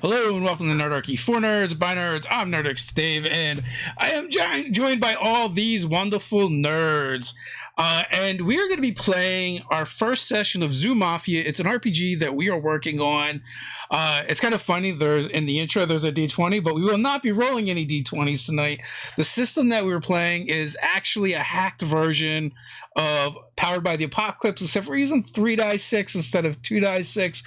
Hello and welcome to Nerdarchy. For nerds, by nerds, I'm Nerdarchy Dave, and I am joined by all these wonderful nerds. And we are going to be playing our first session of Zoo Mafia. It's an RPG that we are working on. It's kind of funny. There's in the intro, there's a D20, but we will not be rolling any D20s tonight. The system that we're playing is actually a hacked version of Powered by the Apocalypse, except we're using 3 die 6 instead of 2 die 6.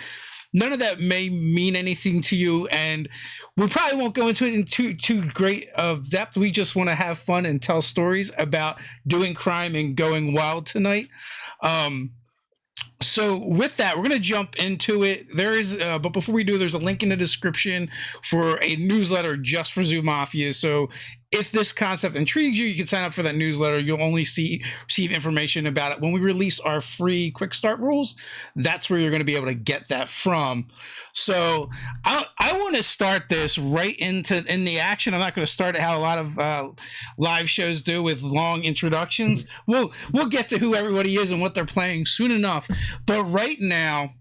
None of that may mean anything to you, and we probably won't go into it in too great of depth. We just want to have fun and tell stories about doing crime and going wild tonight. So with that, we're going to jump into it. There is, but before we do, there's a link in the description for a newsletter just for Zoo Mafia. So if this concept intrigues you, you can sign up for that newsletter. You'll only receive information about it when we release our free quick start rules. That's where you're going to be able to get that from. So I want to start this right in the action. I'm not going to start it how a lot of live shows do with long introductions. We'll get to who everybody is and what they're playing soon enough. But right now,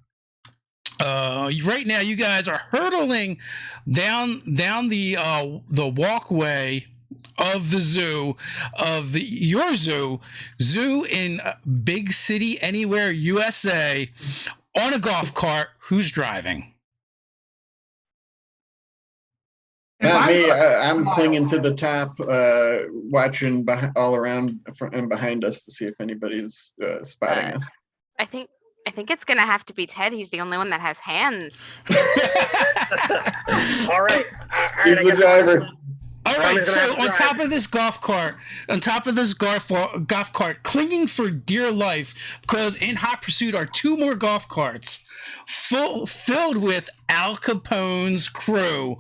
you guys are hurtling down the walkway of the zoo, of your zoo in Big City Anywhere, USA, on a golf cart. Who's driving? Me. I'm clinging to the top, watching all around and behind us to see if anybody's spotting us. I think it's gonna have to be Ted. He's the only one that has hands. All right. He's the driver. All right, so on top of this golf cart, clinging for dear life, because in hot pursuit are 2 more golf carts filled with Al Capone's crew.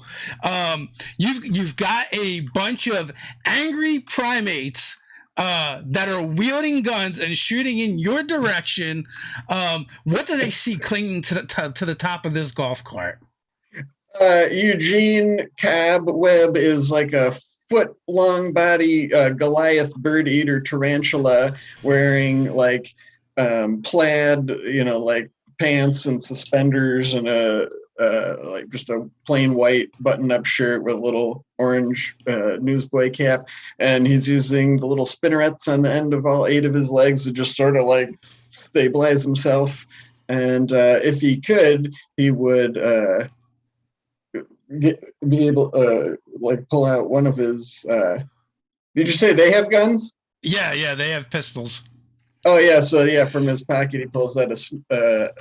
You've got a bunch of angry primates that are wielding guns and shooting in your direction. What do they see clinging to the top of this golf cart? Eugene Cobweb is like a foot-long body Goliath bird-eater tarantula wearing like plaid, like pants and suspenders and like just a plain white button-up shirt with a little orange newsboy cap, and he's using the little spinnerets on the end of all 8 of his legs to just sort of like stabilize himself. And if he could, he would be able like pull out one of his did you say they have guns? Yeah, they have pistols. Oh yeah, so yeah, from his pocket he pulls out a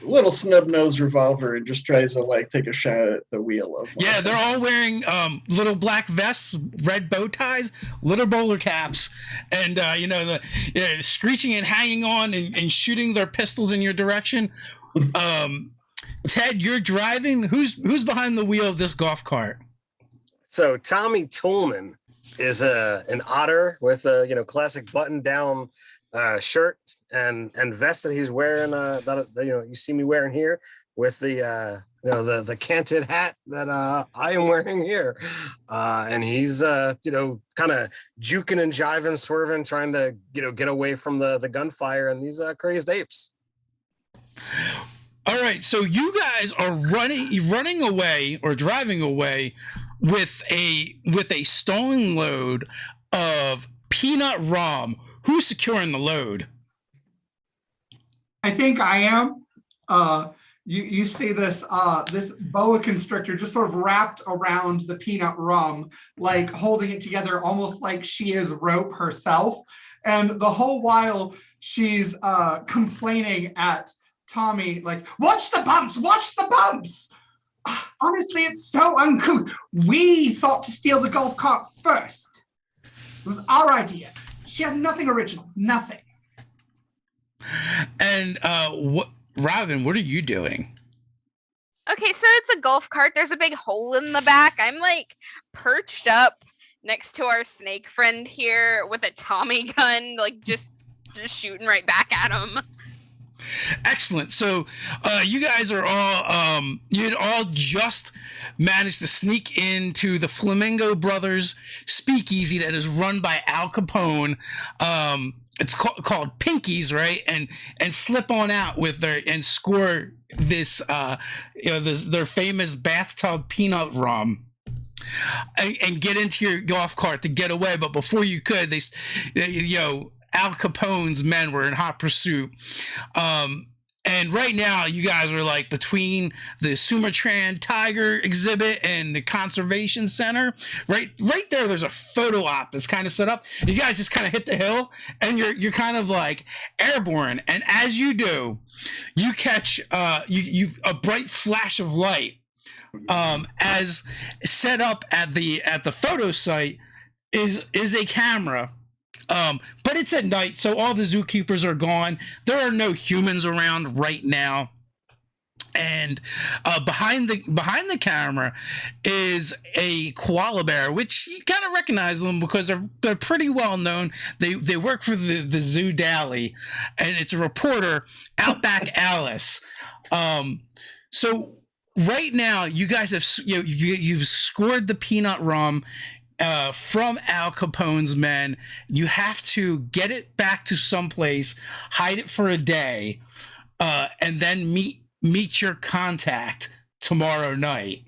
little snub-nosed revolver and just tries to like take a shot at the wheel of one. Yeah, they're all wearing little black vests, red bow ties, little bowler caps, and screeching and hanging on and shooting their pistols in your direction. Ted, you're driving. Who's behind the wheel of this golf cart? So Tommy Toolman is an otter with a classic button-down shirt and vest that he's wearing. That you see me wearing here with the canted hat that I am wearing here, and he's kind of juking and jiving, swerving, trying to get away from the gunfire and these crazed apes. All right, so you guys are running away or driving away with a stolen load of peanut rum. Who's securing the load? I think I am. You see this boa constrictor just sort of wrapped around the peanut rum, like holding it together almost like she is rope herself. And the whole while she's complaining at Tommy, like, watch the bumps, watch the bumps. Honestly, it's so uncouth. We thought to steal the golf cart first. It was our idea. She has nothing original, nothing. And Robin, what are you doing? Okay, so it's a golf cart. There's a big hole in the back. I'm like perched up next to our snake friend here with a Tommy gun, like just shooting right back at him. Excellent. So you guys are all you'd all just managed to sneak into the Flamingo Brothers speakeasy that is run by Al Capone. called pinkies, right? And slip on out with and score this their famous bathtub peanut rum. And get into your golf cart to get away, but before you could, Al Capone's men were in hot pursuit. And right now, you guys are like between the Sumatran tiger exhibit and the conservation center. Right there, there's a photo op that's kind of set up. You guys just kind of hit the hill, and you're kind of like airborne. And as you do, you catch you a bright flash of light. As set up at the photo site is a camera. But it's at night, so all the zookeepers are gone. There are no humans around right now. And behind the camera is a koala bear, which you kind of recognize them because they're pretty well known. They work for the Zoo Daily, and it's a reporter, Outback Alice. So right now, you guys have you've scored the peanut rum from Al Capone's men. You have to get it back to someplace, hide it for a day, and then meet your contact tomorrow night.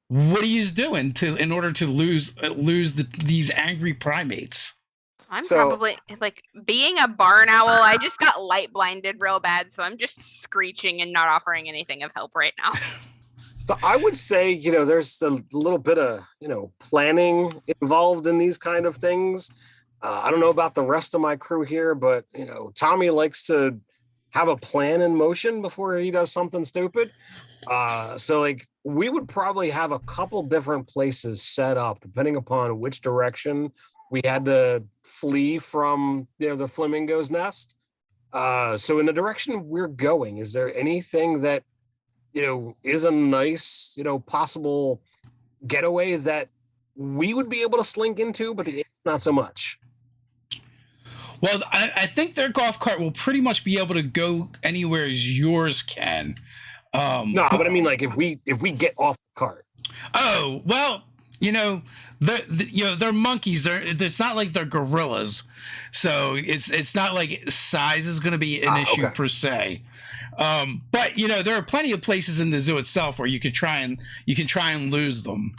What are you doing in order to lose these angry primates? I'm probably like being a barn owl. I just got light blinded real bad, so I'm just screeching and not offering anything of help right now. So I would say, there's a little bit of, planning involved in these kind of things. I don't know about the rest of my crew here, but, Tommy likes to have a plan in motion before he does something stupid. So like we would probably have a couple different places set up depending upon which direction we had to flee from, the flamingo's nest. So in the direction we're going, is there anything that, is a nice, possible getaway that we would be able to slink into, but not so much? Well, I think their golf cart will pretty much be able to go anywhere as yours can. No, but I mean, like if we get off the cart. Oh, well, they're monkeys. It's not like they're gorillas, so it's not like size is going to be an issue per se. But there are plenty of places in the zoo itself where you can try and lose them.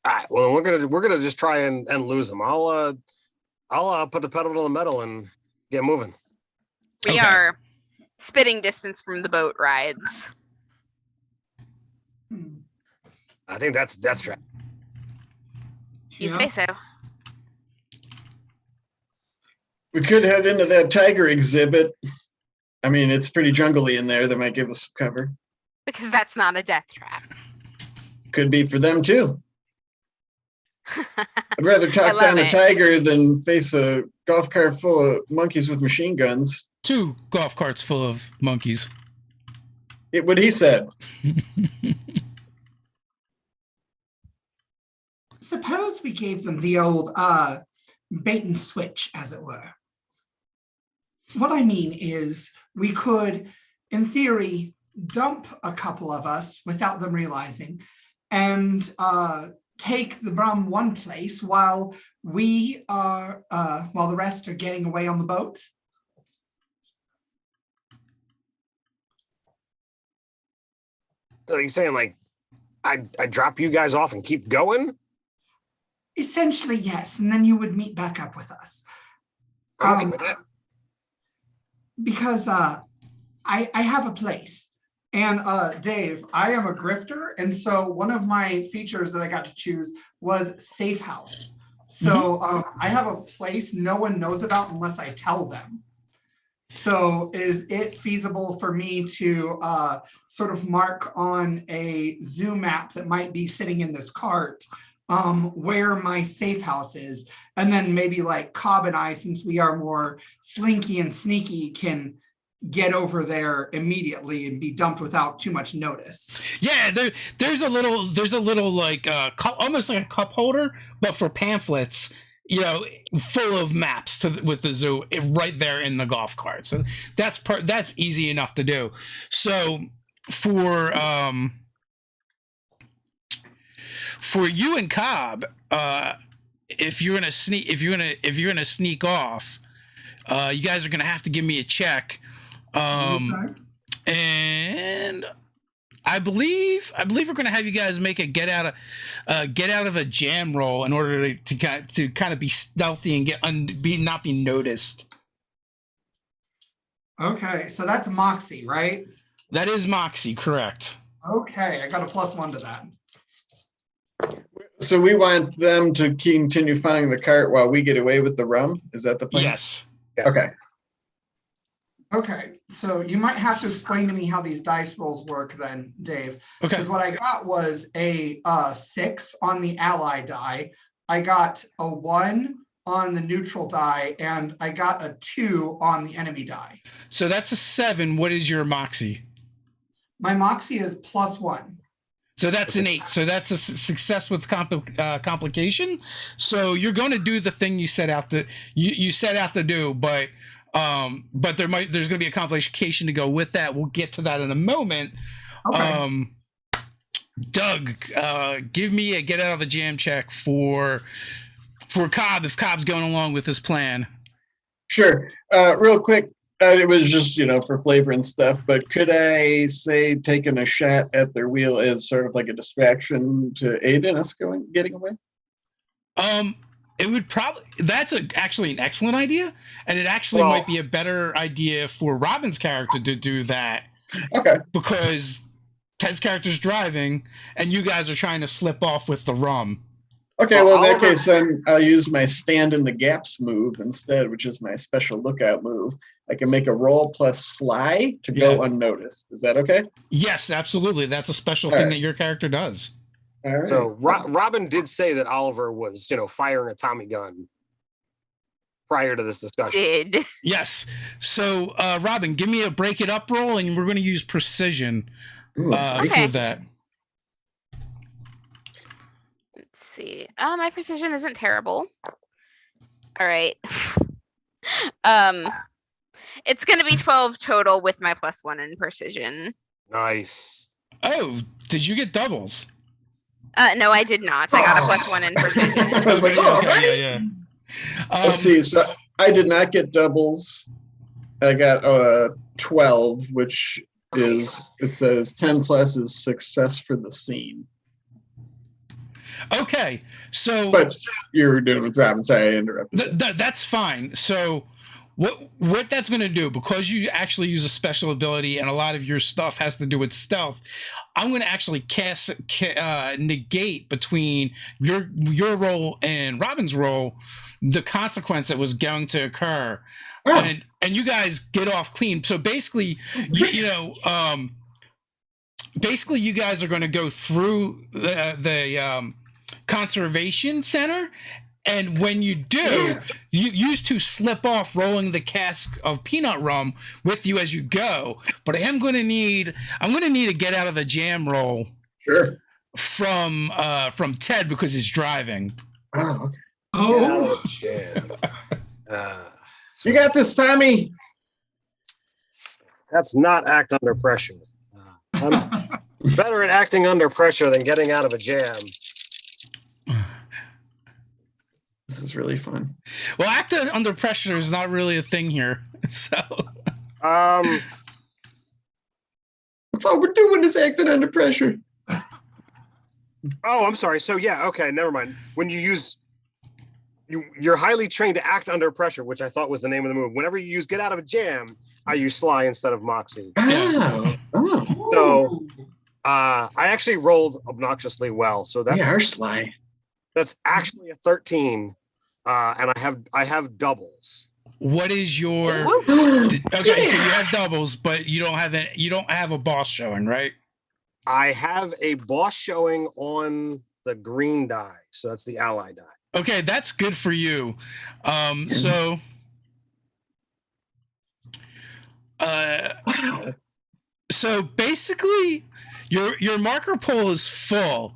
All right. Well, we're gonna just try and lose them. I'll put the pedal to the metal and get moving. We are spitting distance from the boat rides. I think that's death trap. You say so. We could head into that tiger exhibit. I mean, it's pretty jungly in there. That might give us some cover. Because that's not a death trap. Could be for them too. I'd rather talk down a tiger than face a golf cart full of monkeys with machine guns. 2 golf carts full of monkeys. What he said. Suppose we gave them the old bait and switch, as it were. What I mean is we could, in theory, dump a couple of us without them realizing and take the rum one place while the rest are getting away on the boat. So you're saying like I drop you guys off and keep going? Essentially, yes, and then you would meet back up with us. I'm okay with that. Because I have a place. And Dave, I am a grifter, and so one of my features that I got to choose was Safe House. So I have a place no one knows about unless I tell them. So is it feasible for me to sort of mark on a zoo map that might be sitting in this cart where my safe house is, and then maybe like Cobb and I, since we are more slinky and sneaky, can get over there immediately and be dumped without too much notice. Yeah, there's a little like almost like a cup holder, but for pamphlets, full of maps with the zoo right there in the golf cart. So that's easy enough to do. So for you and Cobb, if you're gonna sneak off, You guys are gonna have to give me a check. Okay. And I believe we're gonna have you guys make a get out of a jam roll in order to kind of be stealthy and not be noticed. Okay, so that's Moxie, right? That is Moxie, correct? Okay, I got a +1 to that. So we want them to continue finding the cart while we get away with the rum? Is that the plan? Yes. Okay. Okay, so you might have to explain to me how these dice rolls work then, Dave. Okay. Because what I got was a 6 on the ally die. I got a 1 on the neutral die, and I got a 2 on the enemy die. So that's a 7. What is your Moxie? My Moxie is +1. So that's an 8. So that's a success with complication. So you're going to do the thing you set out to you set out to do, but there's going to be a complication to go with that. We'll get to that in a moment. Okay. Doug, give me a get out of a jam check for Cobb if Cobb's going along with his plan. Sure. Real quick, it was just, for flavor and stuff, but could I say taking a shot at their wheel is sort of like a distraction to aid in us getting away? It would probably, that's actually an excellent idea, and it actually might be a better idea for Robin's character to do that. Okay. Because Ted's character's driving, and you guys are trying to slip off with the rum. Okay, well, in that case, then I'll use my stand in the gaps move instead, which is my special lookout move. I can make a roll plus sly to go unnoticed. Is that okay? Yes, absolutely. That's a special thing that your character does. All right. So Robin did say that Oliver was, firing a Tommy gun prior to this discussion. Did. Yes. So, Robin, give me a break it up roll, and we're going to use precision for that. Let's see. My precision isn't terrible. All right. It's going to be 12 total with my +1 in precision. Nice. Oh, did you get doubles? No, I did not. I got a +1 in precision. I was like, Okay, yeah. Let's see. So I did not get doubles. I got 12, which is, it says 10 plus is success for the scene. Okay, so But you're doing with Robin. Sorry, I interrupted. that's fine. So what that's going to do, because you actually use a special ability and a lot of your stuff has to do with stealth, I'm going to actually cast negate between your role and Robin's role the consequence that was going to occur. And you guys get off clean. So basically, basically you guys are going to go through the conservation center, and when you do, you used to slip off rolling the cask of peanut rum with you as you go. But I'm going to need a get out of a jam roll. Sure. From Ted, because he's driving. Oh, okay. Oh, You got this, Tommy. That's not act under pressure. I'm better at acting under pressure than getting out of a jam. This is really fun. Well, acting under pressure is not really a thing here. So that's all we're doing is acting under pressure. Oh, I'm sorry. So yeah, okay, never mind. When you use you're highly trained to act under pressure, which I thought was the name of the move. Whenever you use get out of a jam, I use sly instead of moxie. Oh. So I actually rolled obnoxiously well. So that's our sly. That's actually a 13. And I have doubles. what is your okay? So you have doubles, but you don't have a boss showing, right? I have a boss showing on the green die, so that's the ally die. Okay, that's good for you. So basically, your marker pool is full,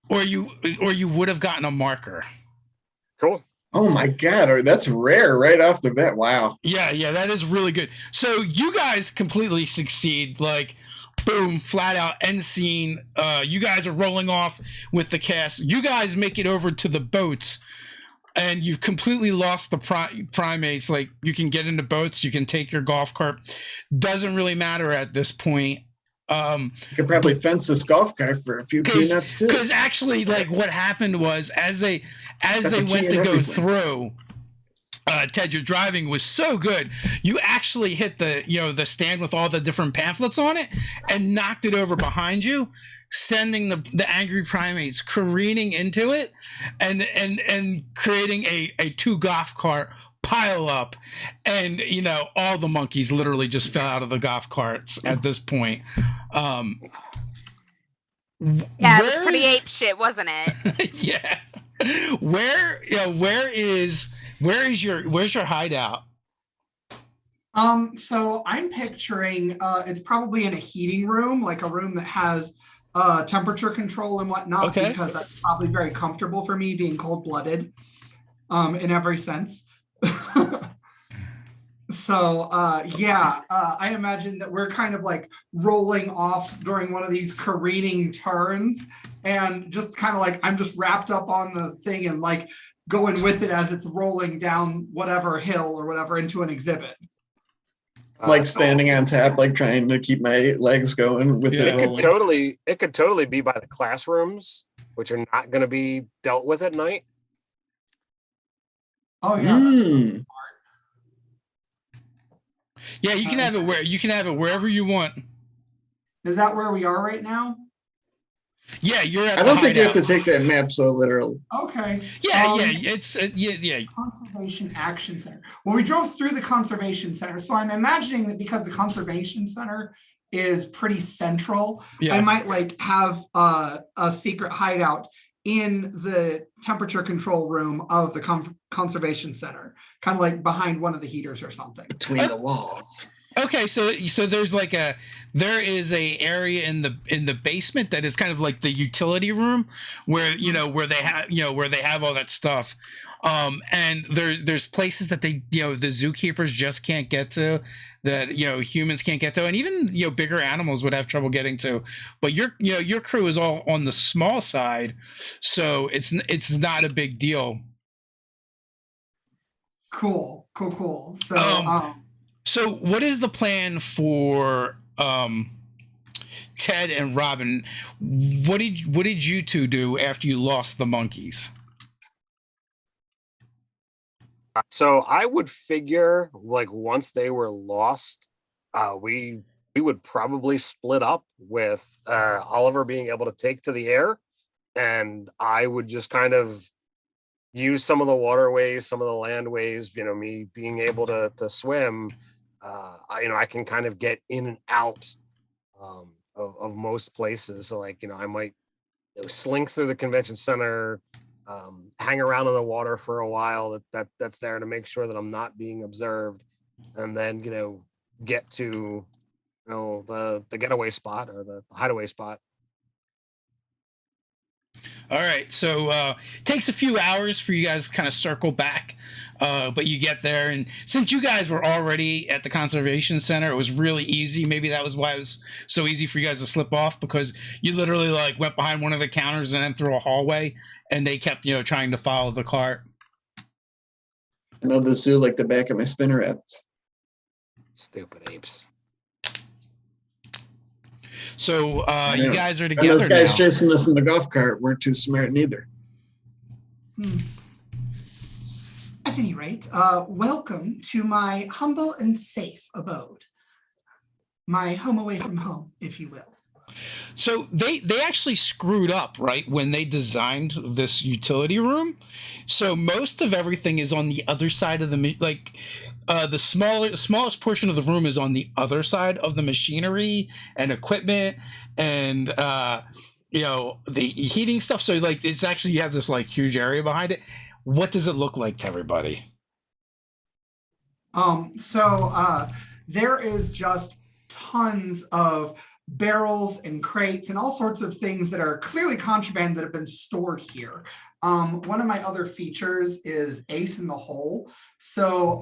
or you would have gotten a marker. Cool. Oh my God, that's rare right off the bat. Wow. Yeah, that is really good. So you guys completely succeed, like boom, flat out end scene. You guys are rolling off with the cast. You guys make it over to the boats. and you've completely lost the primates. Like, you can get into boats, you can take your golf cart. Doesn't really matter at this point. You could probably fence this golf cart for a few peanuts too. Because actually, like, what happened was as they went to go through, Ted, your driving was so good. You actually hit the stand with all the different pamphlets on it and knocked it over behind you, sending the angry primates careening into it and creating a 2 golf cart pile up, and all the monkeys literally just fell out of the golf carts at this point. Yeah, it was pretty ape shit, wasn't it? Yeah. Where's your hideout? So I'm picturing it's probably in a heating room, like a room that has temperature control and whatnot, Okay. because that's probably very comfortable for me, being cold-blooded in every sense. So I imagine that we're kind of like rolling off during one of these careening turns, and just kind of like I'm just wrapped up on the thing and like going with it as it's rolling down whatever hill or whatever into an exhibit. Like standing on top, like trying to keep my legs going with Yeah. it rolling. It could totally be by the classrooms, which are not going to be dealt with at night. Oh yeah. Mm. Yeah, you can have it wherever you want. Is that where we are right now? Yeah, you're at I don't the think you have to hideout. take that map so literal. Okay. Yeah, it's yeah. Conservation Action Center. Well, we drove through the Conservation Center, so I'm imagining that because the Conservation Center is pretty central, Yeah. I might like have a secret hideout in the temperature control room of the Conservation Center, kind of like behind one of the heaters or something. Between the walls. Okay, so there is a area in the basement that is kind of like the utility room where they have all that stuff, and there's places that the zookeepers just can't get to, that humans can't get to, and even bigger animals would have trouble getting to. But your crew is all on the small side, so it's not a big deal. Cool. So So what is the plan for Ted and Robin? What did you two do after you lost the monkeys? So I would figure, like, once they were lost, we would probably split up, with Oliver being able to take to the air, and I would just kind of use some of the waterways, some of the landways. Me being able to swim. I can kind of get in and out of most places. So, like, I might slink through the convention center, hang around in the water for a while. That's there to make sure that I'm not being observed, and then get to the getaway spot or the hideaway spot. All right, so it takes a few hours for you guys to kind of circle back, but you get there, and since you guys were already at the conservation center, it was really easy. Maybe that was why it was so easy for you guys to slip off, because you literally like went behind one of the counters and then through a hallway, and they kept trying to follow the cart. I know the zoo like the back of my spinnerets. Stupid apes. So you Yeah. guys are And together those guys now. chasing us in the golf cart weren't too smart neither. At any rate, welcome to my humble and safe abode. My home away from home, if you will. So they actually screwed up, right, when they designed this utility room. So most of everything is on the other side of the smallest portion of the room is on the other side of the machinery and equipment and the heating stuff. So like it's actually, you have this like huge area behind it. What does it look like to everybody? So there is just tons of barrels and crates and all sorts of things that are clearly contraband that have been stored here. One of my other features is Ace in the Hole. So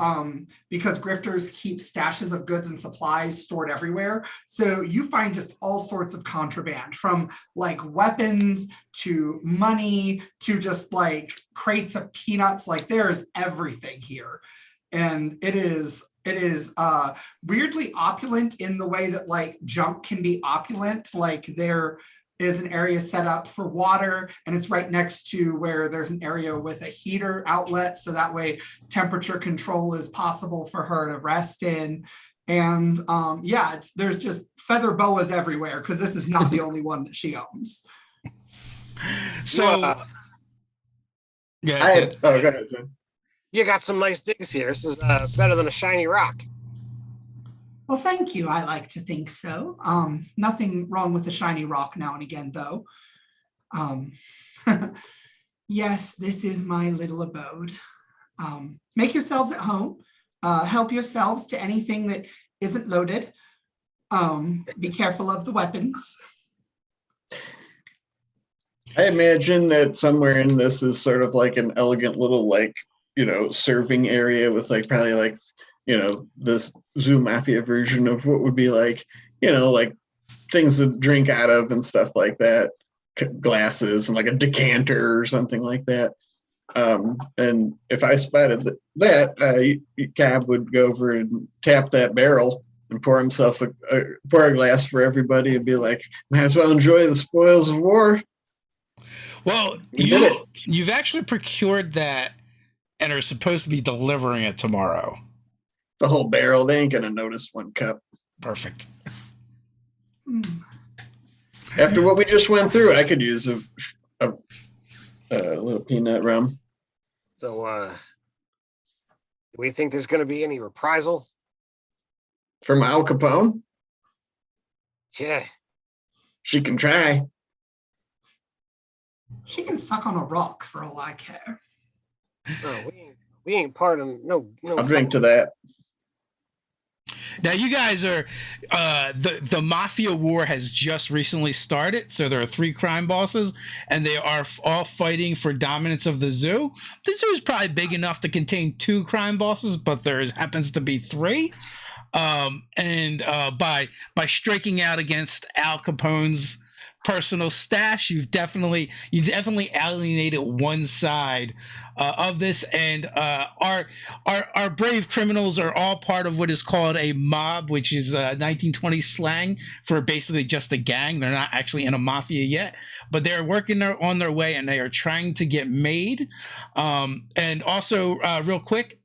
because grifters keep stashes of goods and supplies stored everywhere, so you find just all sorts of contraband, from like weapons to money to just like crates of peanuts. Like there is everything here. And it is weirdly opulent in the way that like junk can be opulent. Like there is an area set up for water, and it's right next to where there's an area with a heater outlet, so that way temperature control is possible for her to rest in. And yeah, there's just feather boas everywhere, because this is not the only one that she owns. So Go ahead. Jen. You got some nice digs here. This is better than a shiny rock. Well, thank you. I like to think so. Nothing wrong with the shiny rock now and again, though. Yes, this is my little abode. Make yourselves at home. Help yourselves to anything that isn't loaded. Be careful of the weapons. I imagine that somewhere in this is sort of like an elegant little, like, serving area with like probably like, this Zoo Mafia version of what would be like, like things to drink out of and stuff like that, glasses and like a decanter or something like that. And if I spotted that, Cab would go over and tap that barrel and pour himself pour a glass for everybody and be like, might as well enjoy the spoils of war. Well, you've actually procured that and are supposed to be delivering it tomorrow. The whole barrel, they ain't gonna notice one cup. Perfect. After what we just went through, I could use a little peanut rum. So, do we think there's going to be any reprisal? From Al Capone? Yeah. She can try. She can suck on a rock for all I care. No, we ain't part of no. I'll drink to that. Now you guys are the Mafia War has just recently started, so there are 3 crime bosses, and they are all fighting for dominance of the zoo. The zoo is probably big enough to contain 2 crime bosses, but there happens to be 3. And by striking out against Al Capone's personal stash, you definitely alienated one side of this, and our brave criminals are all part of what is called a mob, which is 1920s slang for basically just a gang. They're not actually in a mafia yet, but they're working on their way, and they are trying to get made. And also, real quick,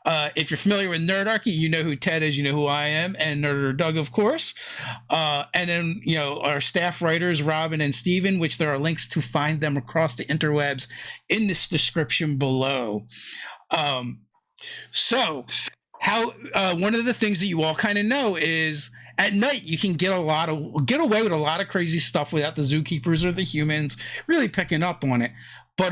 if you're familiar with Nerdarchy, you know who Ted is, you know who I am, and Nerder Doug, of course. And then, our staff writers, Robin and Steven, which there are links to find them across the interwebs in this description below. So how one of the things that you all kind of know is at night you can get away with a lot of crazy stuff without the zookeepers or the humans really picking up on it. But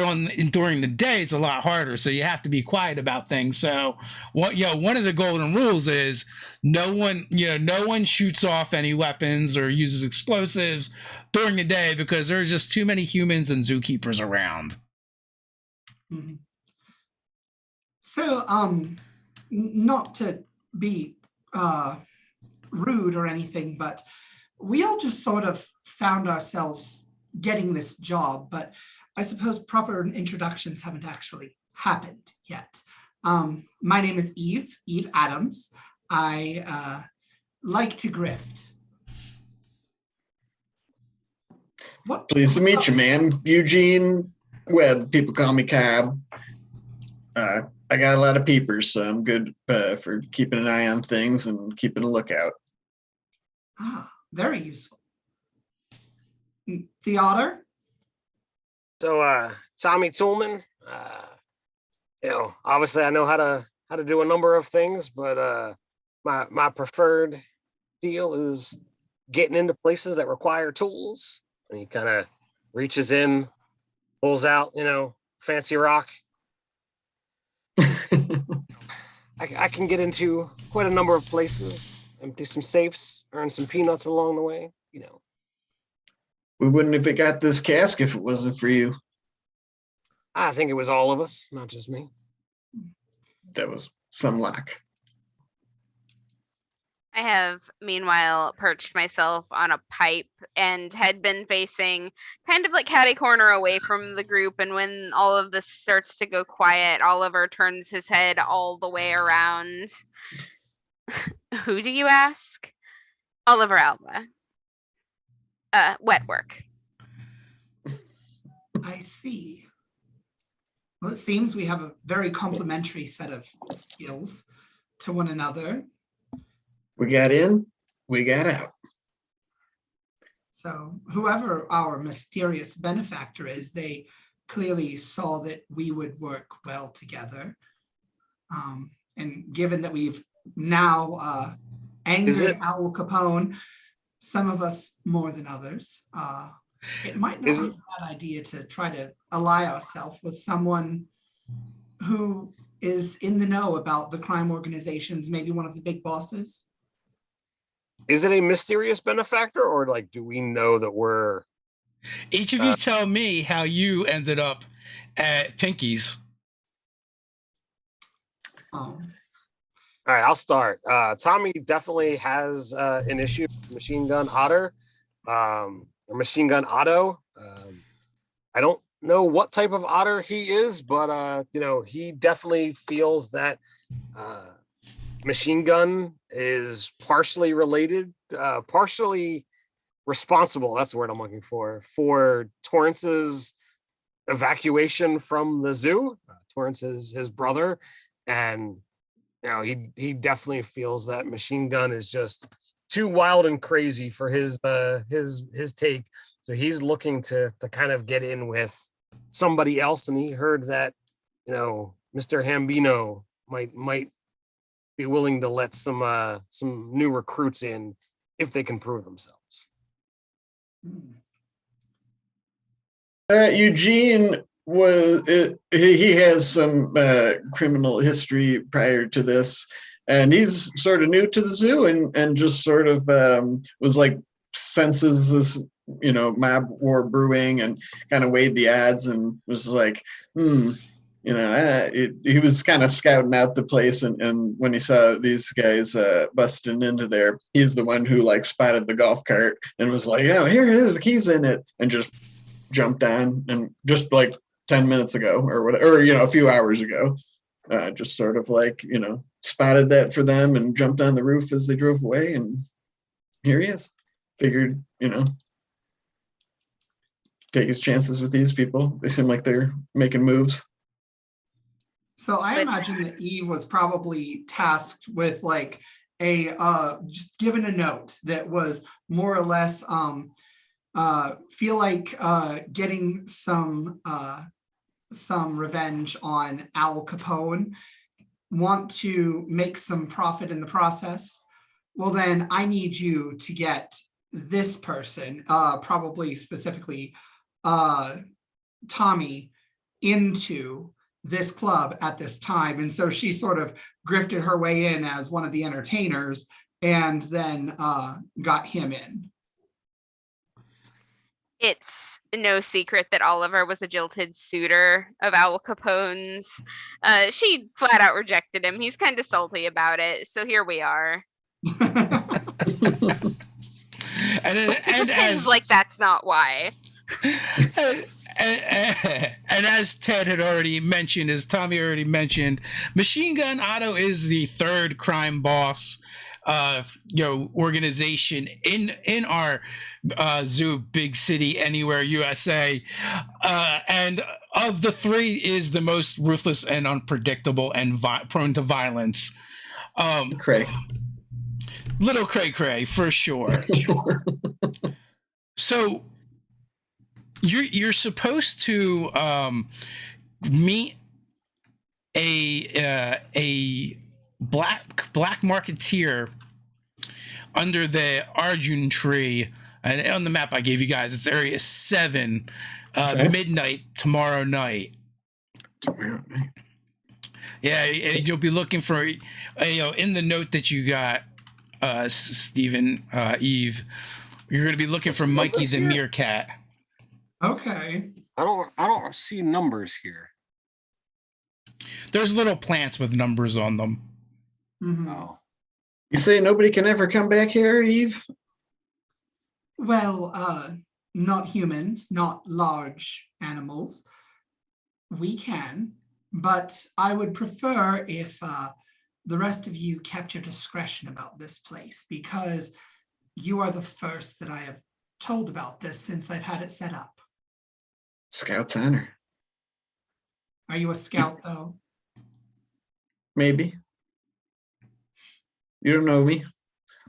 during the day, it's a lot harder. So you have to be quiet about things. So one of the golden rules is no one shoots off any weapons or uses explosives during the day, because there's just too many humans and zookeepers around. Mm-hmm. So, not to be rude or anything, but we all just sort of found ourselves getting this job, but I suppose proper introductions haven't actually happened yet. My name is Eve Adams. I like to grift. What? Pleased to meet you, man. Eugene Webb. People call me Cobb. I got a lot of peepers, so I'm good for keeping an eye on things and keeping a lookout. Ah, very useful. The otter? So, Tommy Toolman, obviously I know how to do a number of things, but my preferred deal is getting into places that require tools. And he kind of reaches in, pulls out, fancy rock. I can get into quite a number of places, empty some safes, earn some peanuts along the way. We wouldn't have got this cask if it wasn't for you. I think it was all of us, not just me. That was some luck. I have, meanwhile, perched myself on a pipe and had been facing kind of like catty corner away from the group. And when all of this starts to go quiet, Oliver turns his head all the way around. Who do you ask? Oliver Alba. Wet work. I see. Well, it seems we have a very complementary set of skills to one another. We got in, we got out. So whoever our mysterious benefactor is, they clearly saw that we would work well together. And given that we've now angered Al Capone, some of us more than others, it might not be a bad idea to try to ally ourselves with someone who is in the know about the crime organizations, maybe one of the big bosses. Is it a mysterious benefactor, or like, do we know that we're... Each of you tell me how you ended up at Pinky's. All right, I'll start. Tommy definitely has an issue with Machine Gun Otter, or Machine Gun Otto. I don't know what type of otter he is, but he definitely feels that Machine Gun is partially related, partially responsible. That's the word I'm looking for Torrance's evacuation from the zoo. Torrance is his brother, and he definitely feels that Machine Gun is just too wild and crazy for his take. So he's looking to kind of get in with somebody else, and he heard that Mr. Hambino might be willing to let some new recruits in if they can prove themselves. Eugene he has some criminal history prior to this, and he's sort of new to the zoo and just sort of was like senses this mob war brewing and kind of weighed the odds and was like he was kind of scouting out the place, and when he saw these guys busting into there, he's the one who like spotted the golf cart and was like, "Oh, here it is, the keys in it," and just jumped on, and just like 10 minutes ago or whatever, or a few hours ago, just sort of like spotted that for them and jumped on the roof as they drove away, and here he is. Figured take his chances with these people. They seem like they're making moves. So I imagine that Eve was probably tasked with like just given a note that was more or less feel like getting some revenge on Al Capone, want to make some profit in the process. Well, then I need you to get this person, probably specifically Tommy, into this club at this time. And so she sort of grifted her way in as one of the entertainers and then got him in. It's no secret that Oliver was a jilted suitor of Al Capone's. She flat out rejected him. He's kind of salty about it. So here we are. and as like that's not why. And as Ted had already mentioned, as Tommy already mentioned, Machine Gun Otto is the third crime boss organization in our zoo, big city, anywhere USA, and of the three is the most ruthless and unpredictable and prone to violence. Little cray for sure. So you're supposed to meet a black marketeer under the Arjun tree, and on the map I gave you guys, it's Area 7, midnight tomorrow night. Yeah, and you'll be looking for, in the note that you got, Stephen, Eve, You're going to be looking for Mikey the meerkat. Okay. I don't see numbers here. There's little plants with numbers on them. Mhm. Oh. You say nobody can ever come back here, Eve? Well, not humans, not large animals. We can, but I would prefer if the rest of you kept your discretion about this place, because you are the first that I have told about this since I've had it set up. Scout's honor. Are you a scout, though? Maybe. You don't know me.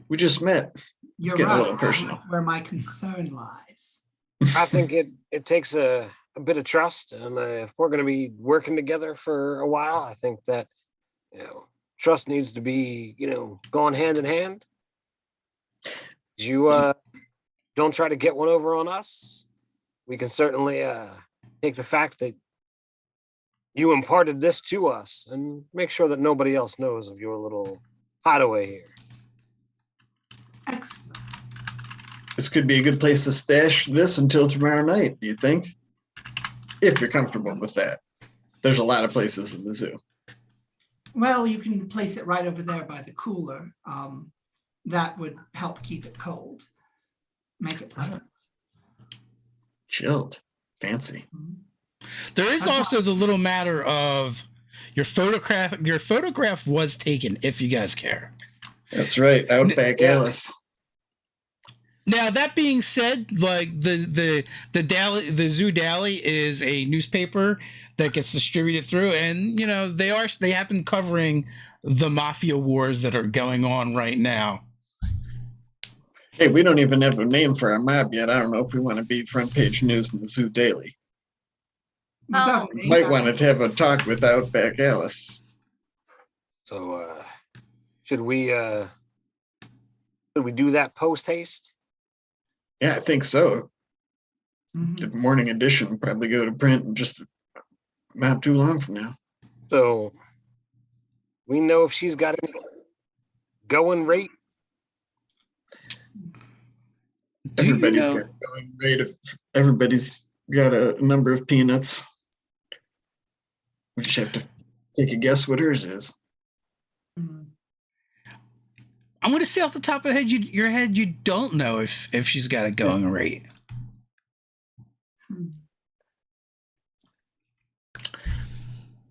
We just met. You're getting a right. little personal. That's where my concern lies. I think it takes a bit of trust, and if we're going to be working together for a while, I think that trust needs to be going hand in hand. You don't try to get one over on us. We can certainly take the fact that you imparted this to us and make sure that nobody else knows of your little hideaway here. Excellent. This could be a good place to stash this until tomorrow night, do you think? If you're comfortable with that. There's a lot of places in the zoo. Well, you can place it right over there by the cooler. That would help keep it cold. Make it pleasant. Chilled. Fancy. There is also the little matter of your photograph. Your photograph was taken, if you guys care. That's right. Outback Alice. Now, that being said, like the Zoo Daily is a newspaper that gets distributed through, and they have been covering the mafia wars that are going on right now. Hey, we don't even have a name for our mob yet. I don't know if we want to be front page news in the Zoo Daily. Might want to have a talk with Outback Alice. So, should we do that post haste? Yeah, I think so. Mhm. The morning edition will probably go to print in just not too long from now. So, we know if she's got any going rate. Everybody's got a going rate. Everybody's got a number of peanuts. We just have to take a guess what hers is. Mhm. I'm going to say off the top of your head, you don't know if she's got a going rate.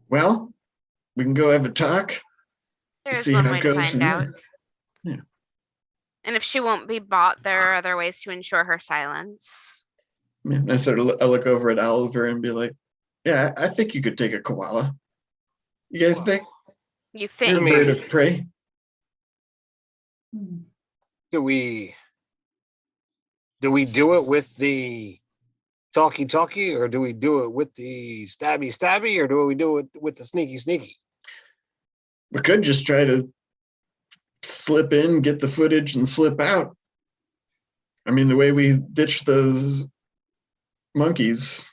Well, we can go have a talk. There's See one how it way to goes find from there. out. Yeah. And if she won't be bought, there are other ways to ensure her silence. Yeah, I look over at Oliver and be like, yeah, I think you could take a koala. You guys think? You You're think? a bird of prey. Do we do it with the talkie, or do we do it with the stabby, or do we do it with the sneaky? We could just try to slip in, get the footage, and slip out. I mean, the way we ditched those monkeys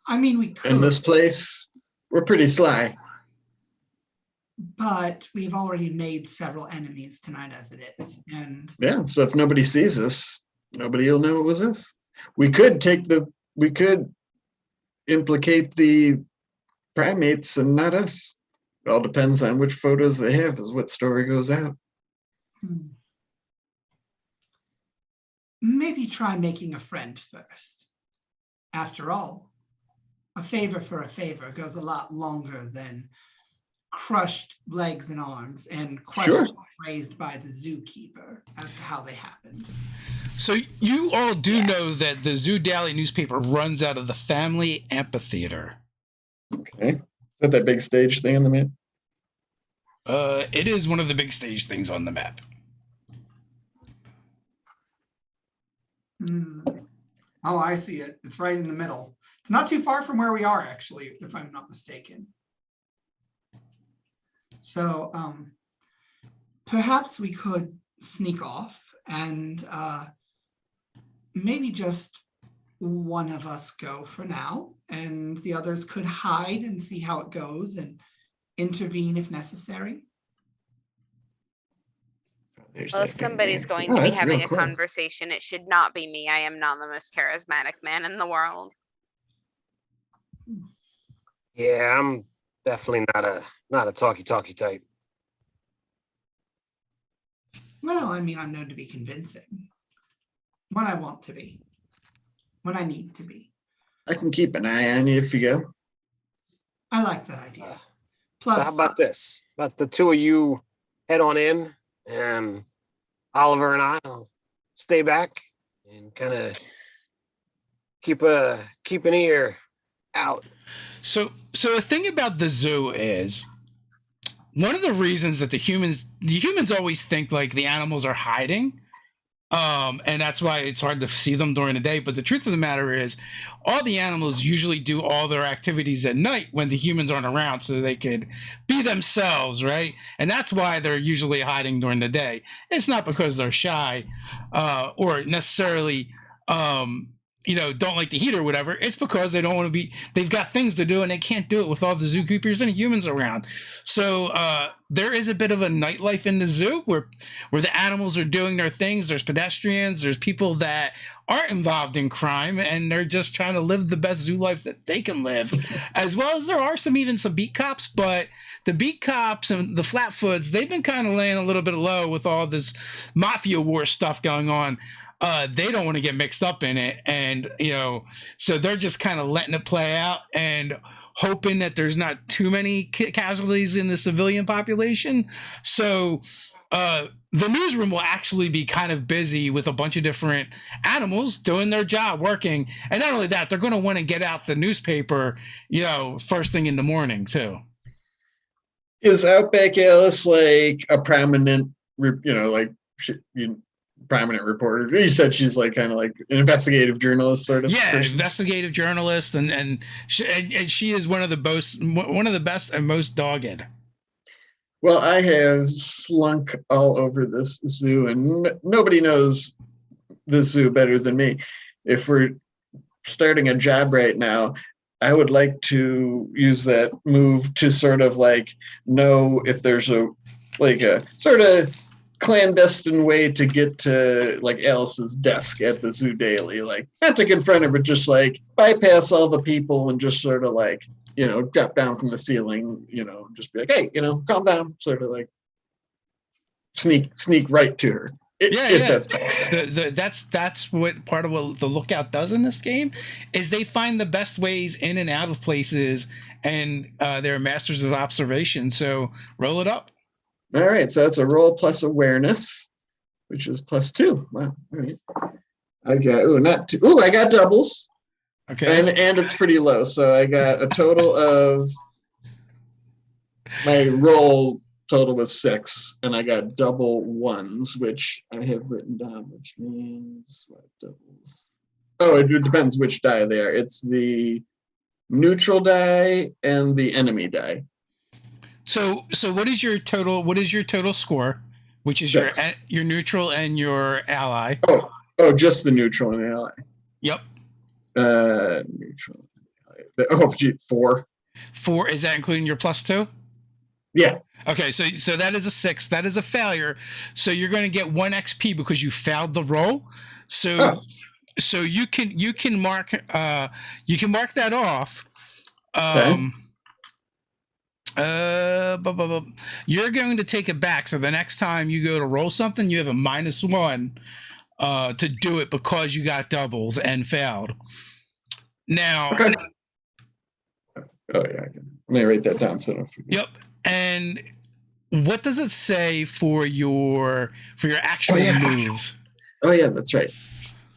I mean, we could, in this place, we're pretty sly. but we've already made several enemies tonight as it is. And Yeah, so if nobody sees us, nobody will know it was us. We could implicate the primates and not us. It all depends on which photos they have, is what story goes out. maybe try making a friend first. After all, a favor for a favor goes a lot longer than crushed legs and arms and questions raised by the zookeeper as to how they happened. So you all do know that the Zoo Daily newspaper runs out of the family amphitheater. Okay. Is that big stage thing on the map? It is one of the big stage things on the map. Oh, I see it. It's right in the middle. It's not too far from where we are, actually, if I'm not mistaken. So perhaps we could sneak off and maybe just one of us go for now, and the others could hide and see how it goes and intervene if necessary. There's Well, that if guy somebody's there. going Oh, to be that's real having a close. conversation, it should not be me. I am not the most charismatic man in the world. Yeah, I'm definitely not a talky type. Well, I mean, I'm known to be convincing when I want to be, when I need to be. I can keep an eye on you if you go. I like that idea. So Plus, how about this? About the two of you head on in, and Oliver and I'll stay back and kind of keep an ear out. So the thing about the zoo is one of the reasons that the humans always think like the animals are hiding. And that's why it's hard to see them during the day. But the truth of the matter is, all the animals usually do all their activities at night when the humans aren't around, so they could be themselves, right? And that's why they're usually hiding during the day. It's not because they're shy, or necessarily, don't like the heat or whatever. It's because they don't want to be. They've got things to do, and they can't do it with all the zookeepers and humans around. So there is a bit of a nightlife in the zoo where the animals are doing their things. There's pedestrians. There's people that aren't involved in crime, and they're just trying to live the best zoo life that they can live. As well as there are some beat cops, but the beat cops and the Flatfoots, they've been kind of laying a little bit low with all this mafia war stuff going on. They don't want to get mixed up in it, and so they're just kind of letting it play out and hoping that there's not too many casualties in the civilian population. So the newsroom will actually be kind of busy with a bunch of different animals doing their job, working, and not only that, they're going to want to get out the newspaper, first thing in the morning too. Is Outback Alice like a prominent, prominent reporter? You said she's like kind of like an investigative journalist sort of. Yeah, person. investigative journalist, and she is one of the best and most dogged. Well, I have slunk all over this zoo, and nobody knows the zoo better than me. If we're starting a job right now, I would like to use that move to sort of like know if there's a sort of clandestine way to get to like Alice's desk at the Zoo Daily, like not to confront her, but just like bypass all the people and just sort of like, drop down from the ceiling, just be like, hey, calm down, sort of like sneak right to her. If that's possible. That's what part of what the Lookout does in this game is they find the best ways in and out of places, and they're masters of observation. So roll it up. All right, so that's a roll plus awareness, which is +2. Wow. All right. I got I got doubles. Okay. And it's pretty low. So I got a total of my roll total was 6, and I got double ones, which I have written down, which means what doubles? Oh, it depends which die they are. It's the neutral die and the enemy die. So what is your total? What is your total score? Which is your neutral and your ally? Oh, just the neutral and the ally. Yep. Neutral. Oh, gee, 4. 4, is that including your +2? Yeah. Okay, so that is a 6. That is a failure. So you're going to get 1 XP because you failed the roll. So you can mark that off. Okay. You're going to take it back. So the next time you go to roll something, you have a -1 to do it because you got doubles and failed. Now. Okay. Oh yeah, let me write that down so I don't forget. Yep. And what does it say for your actual move? Oh yeah, that's right.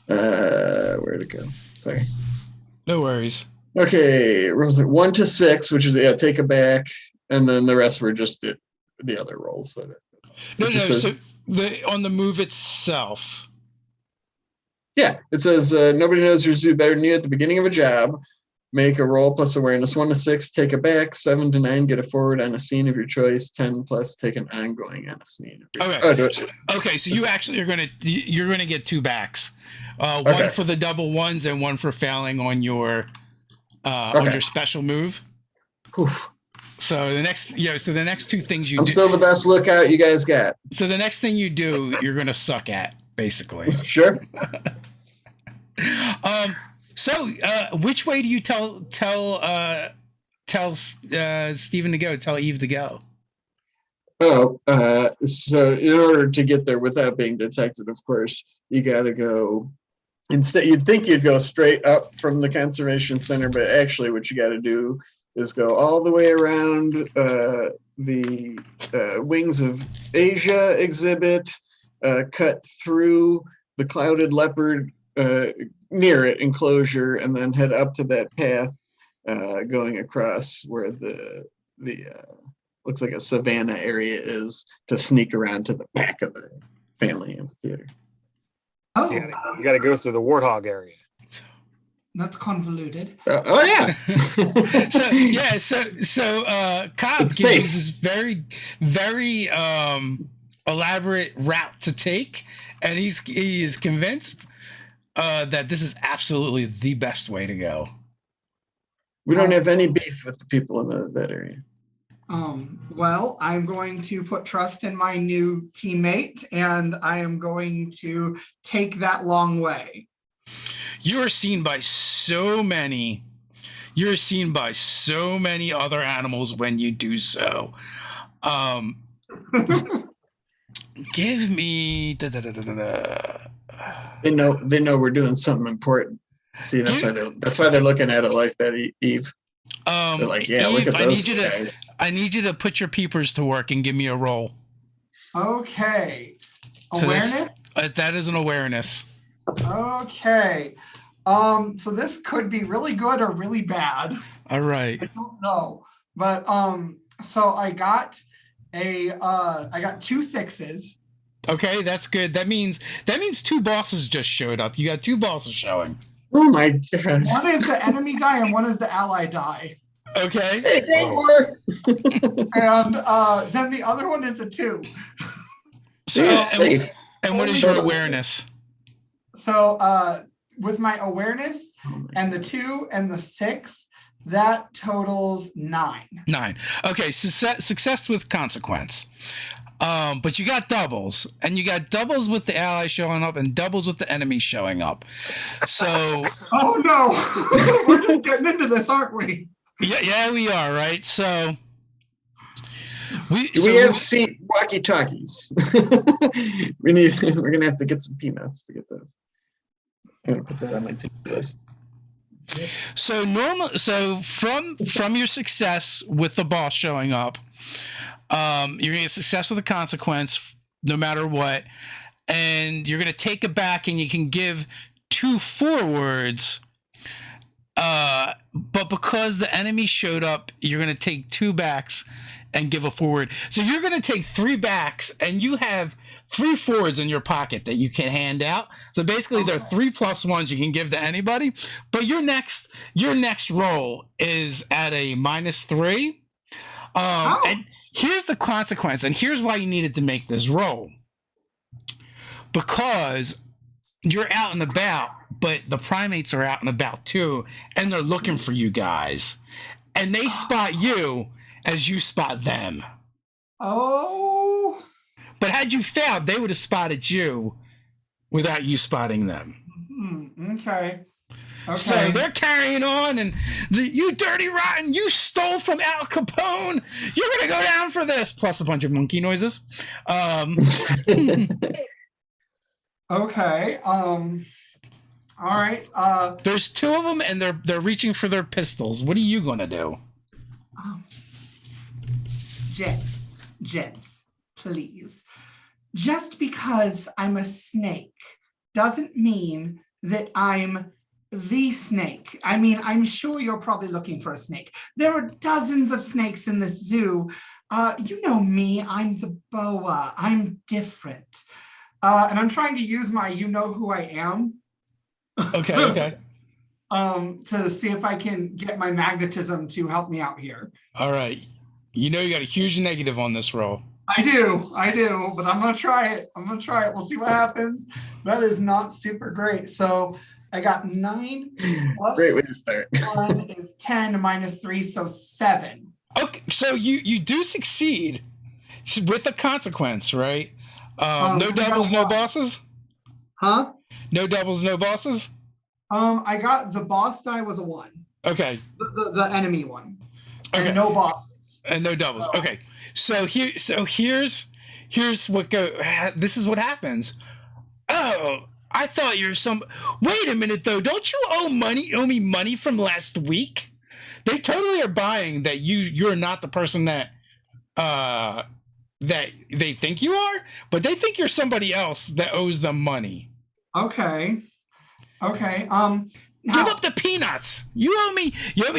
Where'd it go? Sorry. No worries. Okay, rolls 1 to 6, which is take it back, and then the rest were just the other rolls. So So on the move itself. Yeah, it says nobody knows your zoo better than you at the beginning of a job. Make a roll plus awareness 1 to 6, take it back, 7 to 9, get a forward on a scene of your choice, 10 plus take an ongoing on a scene. Okay, so you actually you're gonna get 2 backs. One for the double ones and one for failing on your special move. Whew. So the next two things you I'm do. still the best lookout you guys got. So the next thing you do, you're gonna suck at, basically. Sure. So which way do you tell Steven to go? Tell Eve to go. Oh, so in order to get there without being detected, of course, you got to go. Instead, you'd think you'd go straight up from the conservation center, but actually, what you got to do is go all the way around the Wings of Asia exhibit, cut through the Clouded Leopard near it enclosure, and then head up to that path going across where the looks like a savanna area is, to sneak around to the back of the family amphitheater. Oh, You gotta go through the warthog area. that's convoluted. Oh yeah. So Cobb It's gives safe. us this very, very elaborate route to take, and he is convinced that this is absolutely the best way to go. We don't have any beef with the people in that area. Well, I'm going to put trust in my new teammate, and I am going to take that long way. You are seen by so many. You're seen by so many other animals when you do so. Give me. They know we're doing something important. See, that's why they're looking at it like that, Eve. They're like, yeah, Eve, look at those guys. I need you to put your peepers to work and give me a roll. Okay. So Awareness? that is an awareness. Okay. So this could be really good or really bad. All right. I don't know. But so I got two sixes. Okay, that's good. That means two bosses just showed up. You got two bosses showing. Oh my god. One is the enemy die and one is the ally die. Okay. Hey, Gator! And then the other one is a 2. So it's safe. And what is your awareness? So with my awareness and the 2 and the 6, that totals 9. 9. Okay, success with consequence. But you got doubles, and you got doubles with the ally showing up and doubles with the enemy showing up. So oh no, we're just getting into this, aren't we? yeah, we are, right? So we have walkie-talkies. We're gonna have to get some peanuts to get those. I'm gonna put that on my to-do list. So from your success with the boss showing up, you're gonna get success with a consequence no matter what, and you're gonna take it back, and you can give 2 forwards. But because the enemy showed up, you're gonna take 2 backs and give a forward. So you're gonna take 3 backs, and you have 3 forwards in your pocket that you can hand out. So basically, there are 3 plus 1s you can give to anybody. But your next roll is at a -3. And here's the consequence, and here's why you needed to make this roll. Because you're out and about, but the primates are out and about too, and they're looking for you guys. And they spot you as you spot them. Oh. But had you failed, they would have spotted you without you spotting them. Okay. So they're carrying on, and you dirty rotten, you stole from Al Capone. You're gonna go down for this, plus a bunch of monkey noises. Okay. All right. There's 2 of them, and they're reaching for their pistols. What are you gonna do? Gents, please. Just because I'm a snake doesn't mean that I'm the snake. I mean, I'm sure you're probably looking for a snake. There are dozens of snakes in this zoo. You know me, I'm the boa. I'm different. And I'm trying to use my you know who I am. Okay. To see if I can get my magnetism to help me out here. All right. You know you got a huge negative on this roll. I do, but I'm gonna try it. We'll see what happens. That is not super great. So I got 9 plus Great way to start. 1 is 10 minus 3, so 7. Okay, so you do succeed with a consequence, right? No doubles, no bosses. Huh? No doubles, no bosses. I got the boss die was a 1. Okay. The enemy one. Okay. And no bosses. And no doubles. Okay. So here's what this is what happens. Oh, I thought you're some. Wait a minute though. Don't you owe me money from last week? They totally are buying that you're not the person that they think you are, but they think you're somebody else that owes them money. Okay. Give up the peanuts. You owe me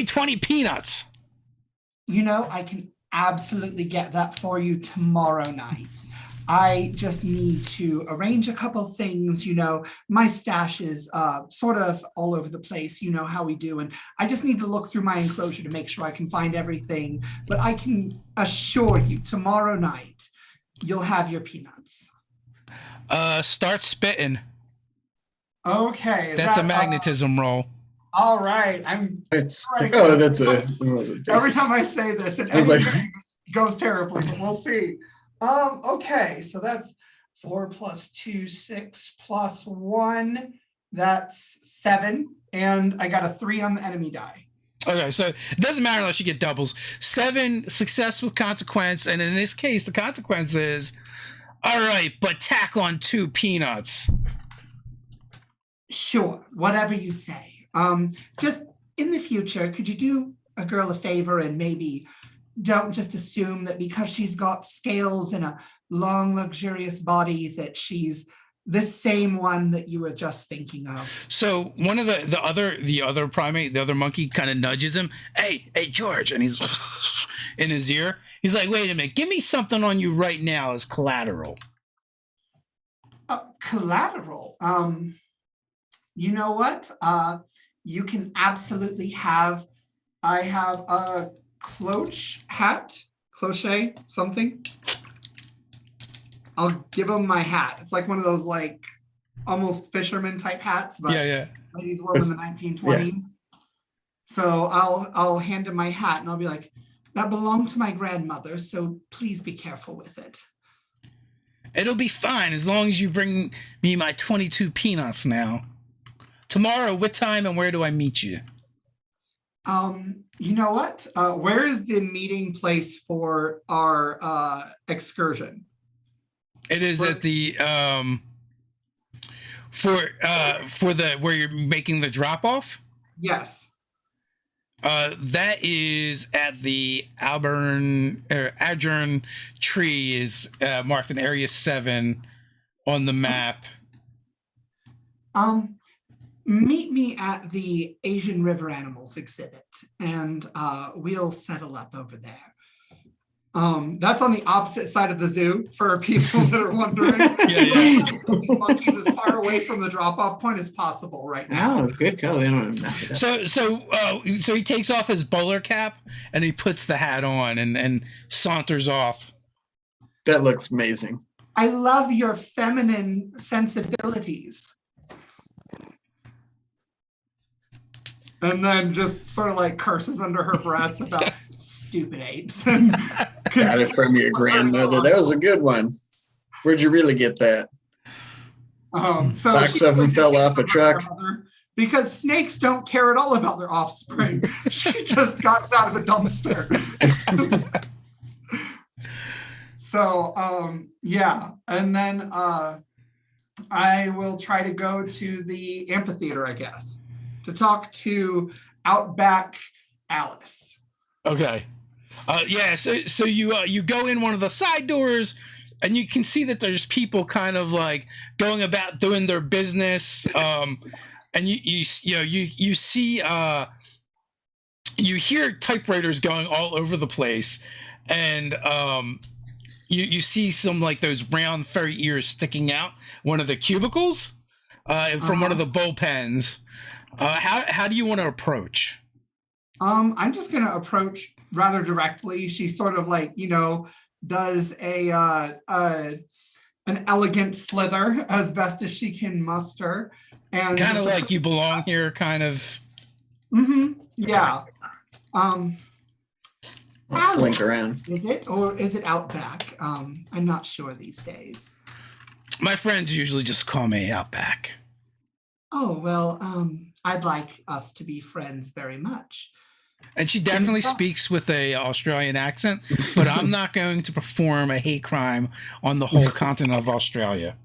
20 peanuts. I can absolutely get that for you tomorrow night. I just need to arrange a couple things. My stash is sort of all over the place. You know how we do. And I just need to look through my enclosure to make sure I can find everything. But I can assure you tomorrow night, you'll have your peanuts. Start spitting. Okay. That's a magnetism roll. All right. That's Right. Every time I say this, it goes terribly, but we'll see. Okay, so that's 4 + 2, 6 + 1. That's 7, and I got a 3 on the enemy die. Okay, so it doesn't matter unless you get doubles. 7 success with consequence, and in this case, the consequence is, all right, but tack on 2 peanuts. Sure, whatever you say. Just in the future, could you do a girl a favor and maybe don't just assume that because she's got scales and a long, luxurious body that she's the same one that you were just thinking of. So one of the other primate, the other monkey, kind of nudges him. Hey, George, and he's in his ear. He's like, wait a minute, give me something on you right now as collateral. Collateral. You know what? You can absolutely have. I have a cloche hat, cloche something. I'll give him my hat. It's like one of those like almost fisherman type hats, but ladies wore them in the 1920s. Yeah. So I'll hand him my hat and I'll be like, that belonged to my grandmother, so please be careful with it. It'll be fine as long as you bring me my 22 peanuts now. Tomorrow, what time and where do I meet you? You know what? Where is the meeting place for our excursion? It is at the for the where you're making the drop off. Yes. That is at the Adjern tree is marked in Area 7 on the map. Meet me at the Asian River Animals exhibit, and we'll settle up over there. That's on the opposite side of the zoo for people that are wondering. These monkeys as far away from the drop-off point as possible right now. Oh, good call. They don't want to mess it up. So he takes off his bowler cap and he puts the hat on and saunters off. That looks amazing. I love your feminine sensibilities. And then just sort of like curses under her breath about stupid apes. Got it from your grandmother. That was a good one. Where'd you really get that? So box of them fell off a truck. Because snakes don't care at all about their offspring. She just got it out of a dumpster. So yeah, and then I will try to go to the amphitheater, I guess, to talk to Outback Alice. Okay. So you go in one of the side doors, and you can see that there's people kind of like going about doing their business. And you see you hear typewriters going all over the place, and you see some like those round furry ears sticking out one of the cubicles from one of the bullpens. How do you want to approach? I'm just going to approach rather directly. She sort of like, does an elegant slither as best as she can muster. And kind of like you belong here, kind of. Mm-hmm. Yeah. I'll slink around. Is it, or is it Outback? I'm not sure these days. My friends usually just call me Outback. Oh, well, I'd like us to be friends very much. And she definitely speaks with a Australian accent, but I'm not going to perform a hate crime on the whole continent of Australia.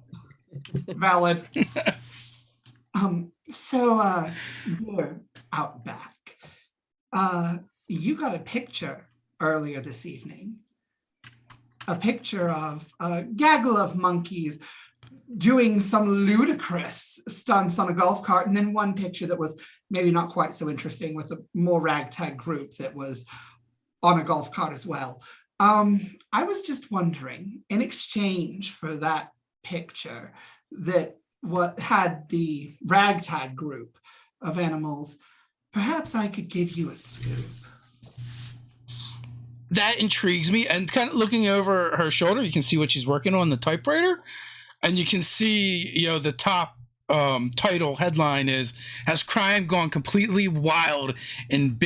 Valid. Dear Outback, you got a picture earlier this evening. A picture of a gaggle of monkeys doing some ludicrous stunts on a golf cart, and then one picture that was maybe not quite so interesting with a more ragtag group that was on a golf cart as well. I was just wondering, in exchange for that picture that what had the ragtag group of animals, perhaps I could give you a scoop. That intrigues me. And kind of looking over her shoulder, you can see what she's working on the typewriter. And you can see, the top title headline is, has crime gone completely wild in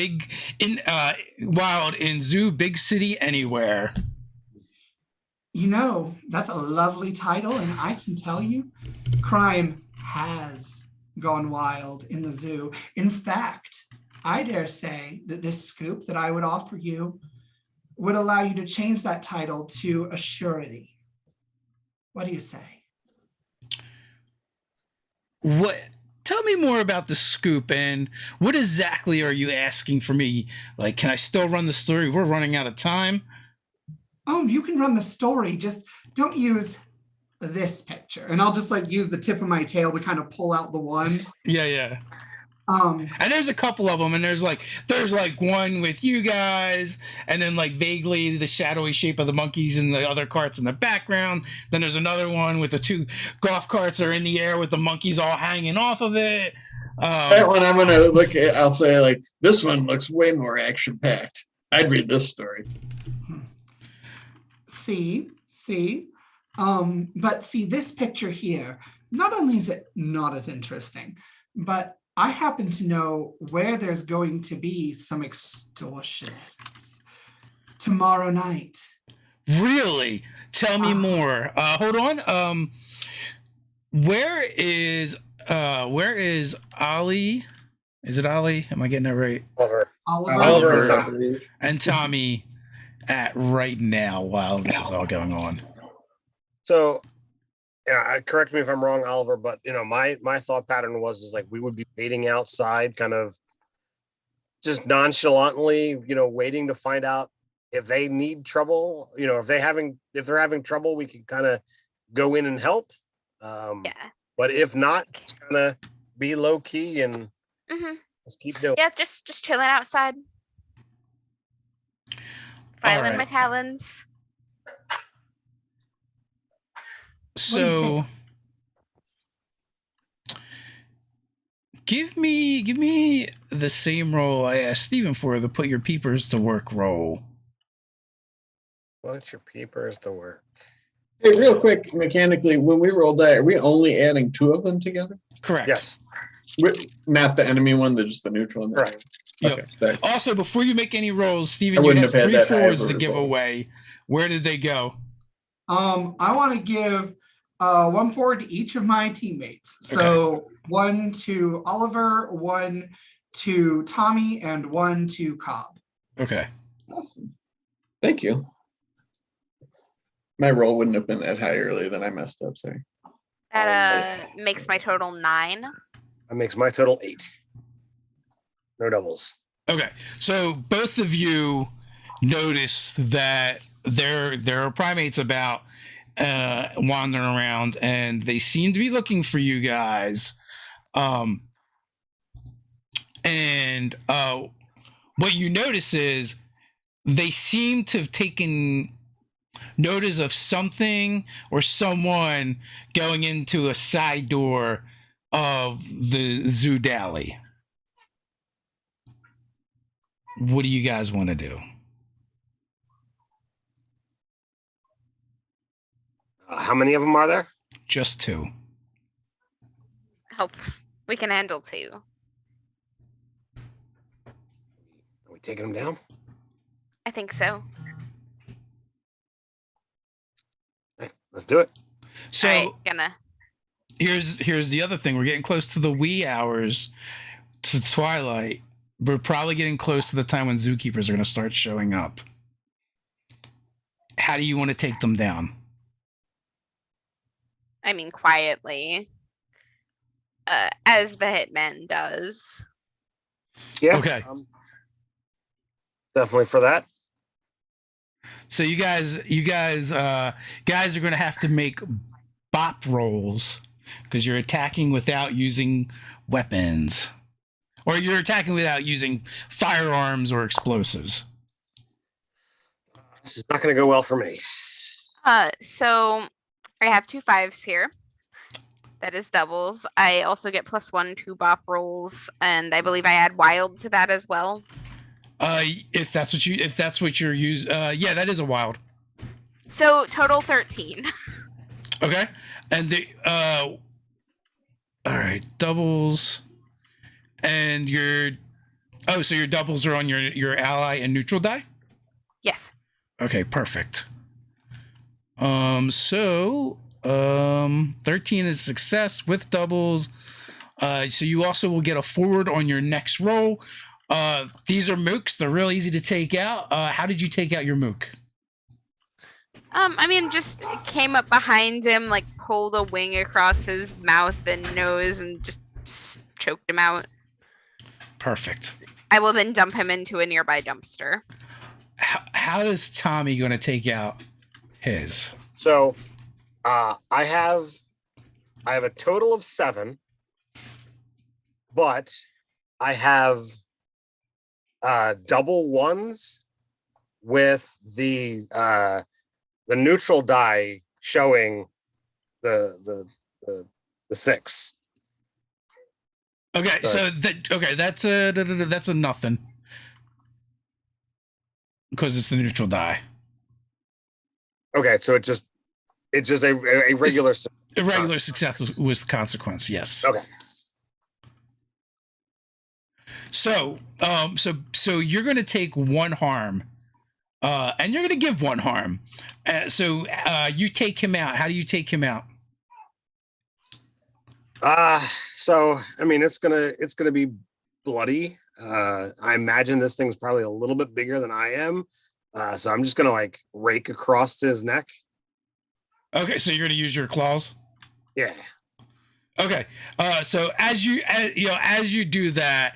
Zoo Big City Anywhere? That's a lovely title, and I can tell you, crime has gone wild in the zoo. In fact, I dare say that this scoop that I would offer you would allow you to change that title to a surety. What do you say? What? Tell me more about the scoop, and what exactly are you asking for me? Like, can I still run the story? We're running out of time. Oh, you can run the story. Just don't use this picture. And I'll just use the tip of my tail to kind of pull out the one. Yeah. And there's a couple of them, and there's one with you guys, and then vaguely the shadowy shape of the monkeys and the other carts in the background. Then there's another one with the two golf carts are in the air with the monkeys all hanging off of it. That one I'm gonna look at. I'll say this one looks way more action packed. I'd read this story. But see this picture here. Not only is it not as interesting, but I happen to know where there's going to be some extortionists tomorrow night. Really? Tell me more. Hold on. Where is Ollie? Is it Ollie? Am I getting that right? Oliver. And Tommy at right now while this is all going on. So, correct me if I'm wrong, Oliver, but my thought pattern was we would be waiting outside, kind of just nonchalantly, waiting to find out if they need trouble. If they're having trouble, we could kind of go in and help. Yeah. But if not, just kind of be low key and just keep doing. Yeah, just chilling outside, filing my talons. So give me the same role I asked Steven for, the put your peepers to work role. Put your peepers to work. Hey, real quick, mechanically, when we roll die, are we only adding two of them together? Correct. Yes. Not the enemy one, just the neutral one. Right. Yep. Okay. Also, before you make any rolls, Steven, I you wouldn't have have had 3 that forwards high to of a give result. away. Where did they go? I want to give 1 forward to each of my teammates. So 1 to Oliver, 1 to Tommy, and 1 to Cobb. Okay. Awesome. Thank you. My roll wouldn't have been that high earlier, then I messed up. Sorry. That makes my total 9. That makes my total 8. No doubles. Okay. So both of you notice that there are primates about wandering around, and they seem to be looking for you guys. And what you notice is they seem to have taken notice of something or someone going into a side door of the zoo dally. What do you guys want to do? How many of them are there? Just 2. Hope we can handle 2. Are we taking them down? I think so. Okay, let's do it. So Alright, gonna. here's the other thing. We're getting close to the wee hours to twilight. We're probably getting close to the time when zookeepers are going to start showing up. How do you want to take them down? I mean, quietly. As the hitman does. Yeah. Okay. Definitely for that. So you guys are going to have to make bop rolls because you're attacking without using weapons, or you're attacking without using firearms or explosives. This is not going to go well for me. So I have 2 5s here. That is doubles. I also get +1 2 bop rolls, and I believe I add wild to that as well. If that's what you're using, yeah, that is a wild. So total 13. Okay, and all right, doubles, and so your doubles are on your ally and neutral die. Yes. Okay, perfect. 13 is success with doubles. So you also will get a forward on your next roll. These are mooks. They're real easy to take out. How did you take out your mook? I mean, just came up behind him, like pulled a wing across his mouth and nose, and just choked him out. Perfect. I will then dump him into a nearby dumpster. How is Tommy going to take out his? So, I have a total of 7, but I have double ones with the neutral die showing the 6. Okay, so that's a nothing because it's the neutral die. Okay, so it's just a regular. A regular success with consequence. Yes. Okay. So you're going to take 1 harm, and you're going to give 1 harm. So you take him out. How do you take him out? So I mean, it's gonna be bloody. I imagine this thing's probably a little bit bigger than I am. So I'm just gonna like rake across his neck. Okay, so you're going to use your claws. Yeah. Okay. So as you do that,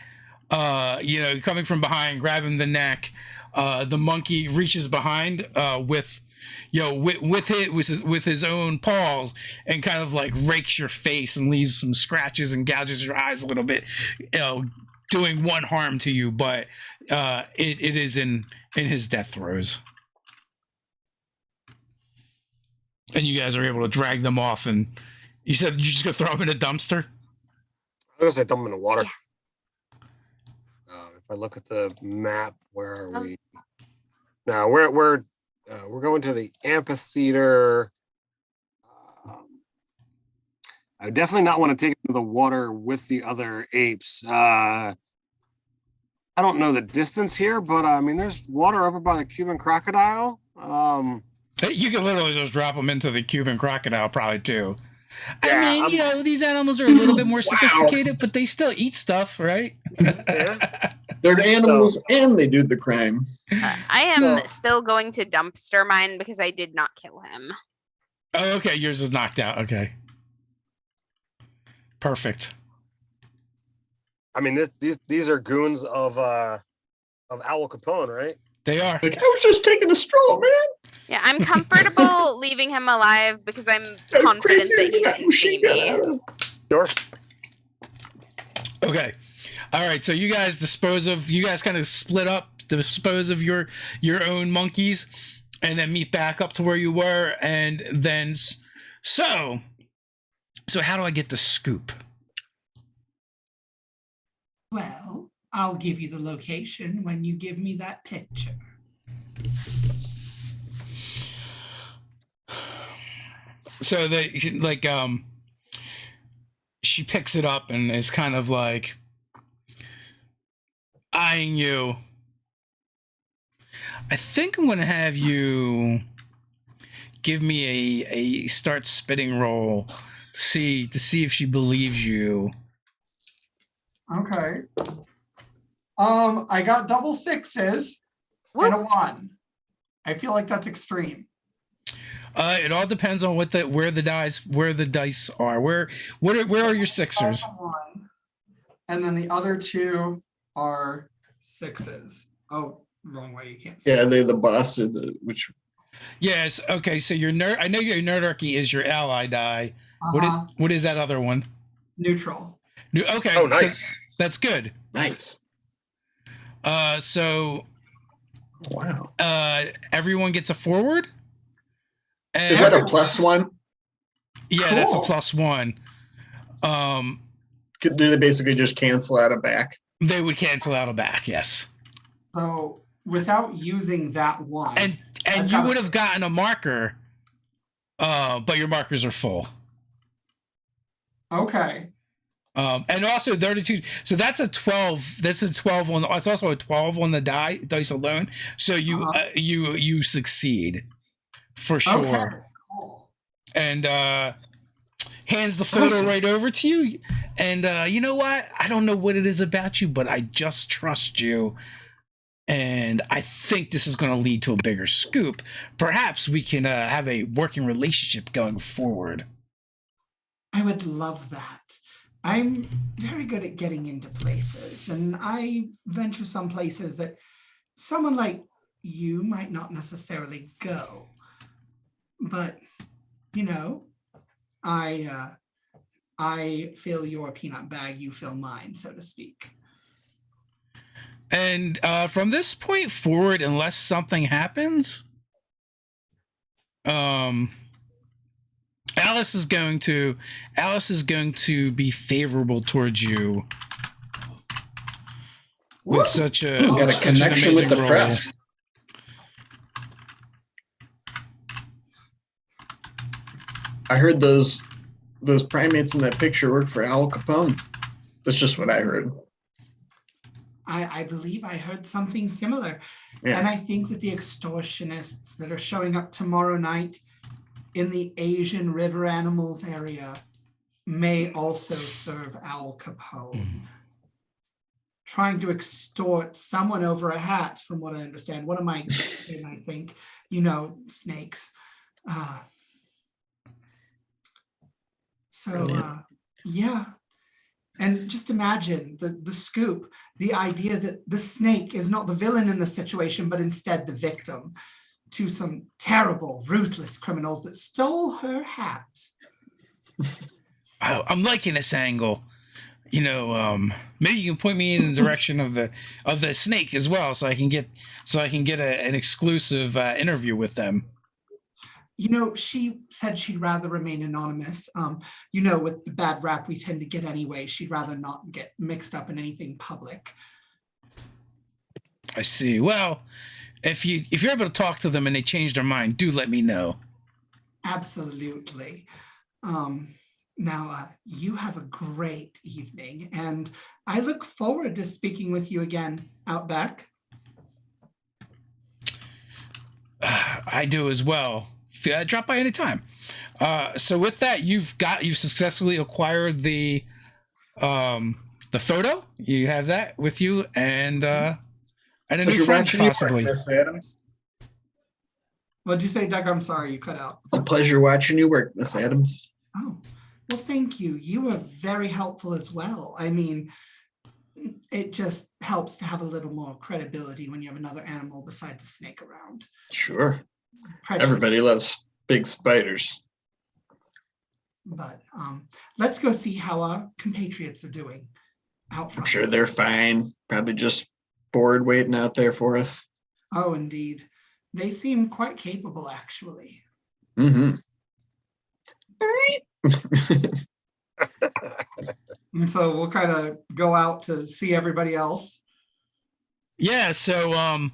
coming from behind, grabbing the neck, the monkey reaches behind with his own paws and kind of like rakes your face and leaves some scratches and gouges your eyes a little bit, doing 1 harm to you, but it is in his death throes. And you guys are able to drag them off, and you said you're just gonna throw them in a dumpster? I'm gonna say throw them in the water. Yeah. If I look at the map, where are we? Now we're going to the amphitheater. I definitely not want to take it to the water with the other apes. I don't know the distance here, but I mean, there's water over by the Cuban crocodile. You can literally just drop them into the Cuban crocodile, probably too. Yeah, I mean, these animals are a little bit more sophisticated, but they still eat stuff, right? Yeah. They're animals and they do the crime. I am still going to dumpster mine because I did not kill him. Oh, okay. Yours is knocked out. Okay. Perfect. I mean, these are goons of Al Capone, right? They are. Like, I was just taking a stroll, man. Yeah, I'm comfortable leaving him alive because I'm confident that he didn't see me. Sure. Okay. All right. So you guys kind of split up, dispose of your own monkeys, and then meet back up to where you were. And then, so how do I get the scoop? Well, I'll give you the location when you give me that picture. So she picks it up and is kind of like eyeing you. I think I'm gonna have you give me a start spitting roll to see if she believes you. Okay. I got double sixes and a 1. I feel like that's extreme. It all depends on where the dice are. Where are your sixers? 1. And then the other 2 are 6s. Oh, wrong way. You can't see. Yeah, they're the boss of which. Yes. Okay. So your I know your Nerdarchy is your ally die. What is that other one? Neutral. Okay. Oh, nice. So that's good. Nice. So. Wow. Everyone gets a forward. And Is that a +1? Yeah, Cool. that's a +1. Do they basically just cancel out a back? They would cancel out a back, yes. So without using that 1. And you would have gotten a marker, but your markers are full. Okay. And also 32. So that's a 12. That's a 12 on. It's also a 12 on the dice alone. So you succeed for sure. Okay. Cool. And hands the photo right over to you. And you know what? I don't know what it is about you, but I just trust you. And I think this is going to lead to a bigger scoop. Perhaps we can have a working relationship going forward. I would love that. I'm very good at getting into places, and I venture some places that someone like you might not necessarily go. But, you know, I fill your peanut bag, you fill mine, so to speak. And from this point forward, unless something happens, Alice is going to be favorable towards you with such a got a connection with the role. press. I heard those primates in that picture work for Al Capone. That's just what I heard. I believe I heard something similar. Yeah. And I think that the extortionists that are showing up tomorrow night in the Asian river animals area may also serve Al Capone. Trying to extort someone over a hat, from what I understand. What am I saying? I think, snakes. Yeah. And just imagine the scoop, the idea that the snake is not the villain in the situation, but instead the victim to some terrible, ruthless criminals that stole her hat. I'm liking this angle. Maybe you can point me in the direction of the snake as well, so I can get an exclusive interview with them. She said she'd rather remain anonymous. With the bad rap we tend to get anyway, she'd rather not get mixed up in anything public. I see. Well, if you're able to talk to them and they change their mind, do let me know. Absolutely. Now, you have a great evening, and I look forward to speaking with you again out back. I do as well. Drop by anytime. So with that, you've successfully acquired the photo. You have that with you, and a new friend possibly. Miss Adams. What'd you say, Doug? I'm sorry, you cut out. It's a pleasure watching you work, Miss Adams. Oh, well, thank you. You were very helpful as well. I mean, it just helps to have a little more credibility when you have another animal beside the snake around. Sure. Prejudice. Everybody loves big spiders. But let's go see how our compatriots are doing out front. I'm sure they're fine. Probably just bored waiting out there for us. Oh, indeed. They seem quite capable, actually. Mm-hmm. And so we'll kind of go out to see everybody else. Yeah, so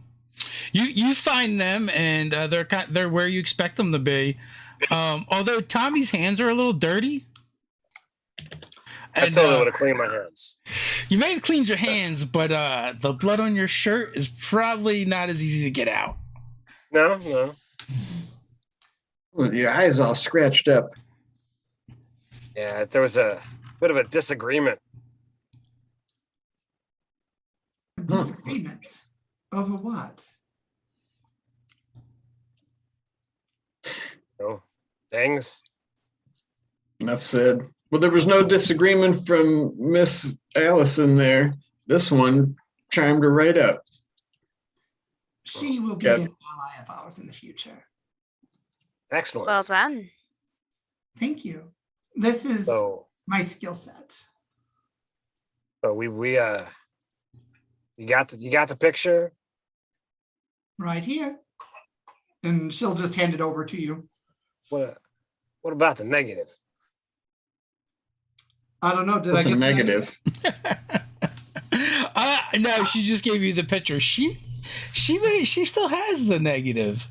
you find them, and they're where you expect them to be. Although Tommy's hands are a little dirty. I totally would have cleaned my hands. You may have cleaned your hands, but the blood on your shirt is probably not as easy to get out. No. Ooh, your eyes all scratched up. Yeah, there was a bit of a disagreement. Disagreement over what? No things. Enough said. Well, there was no disagreement from Miss Allison there. This one chimed her right up. She will be Yep. an ally of ours in the future. Excellent. Well done. Thank you. This is So my skill set. we you got the picture. Right here. And she'll just hand it over to you. What about the negative? I don't know. Did What's I a get the negative? No, she just gave you the picture. She still has the negative.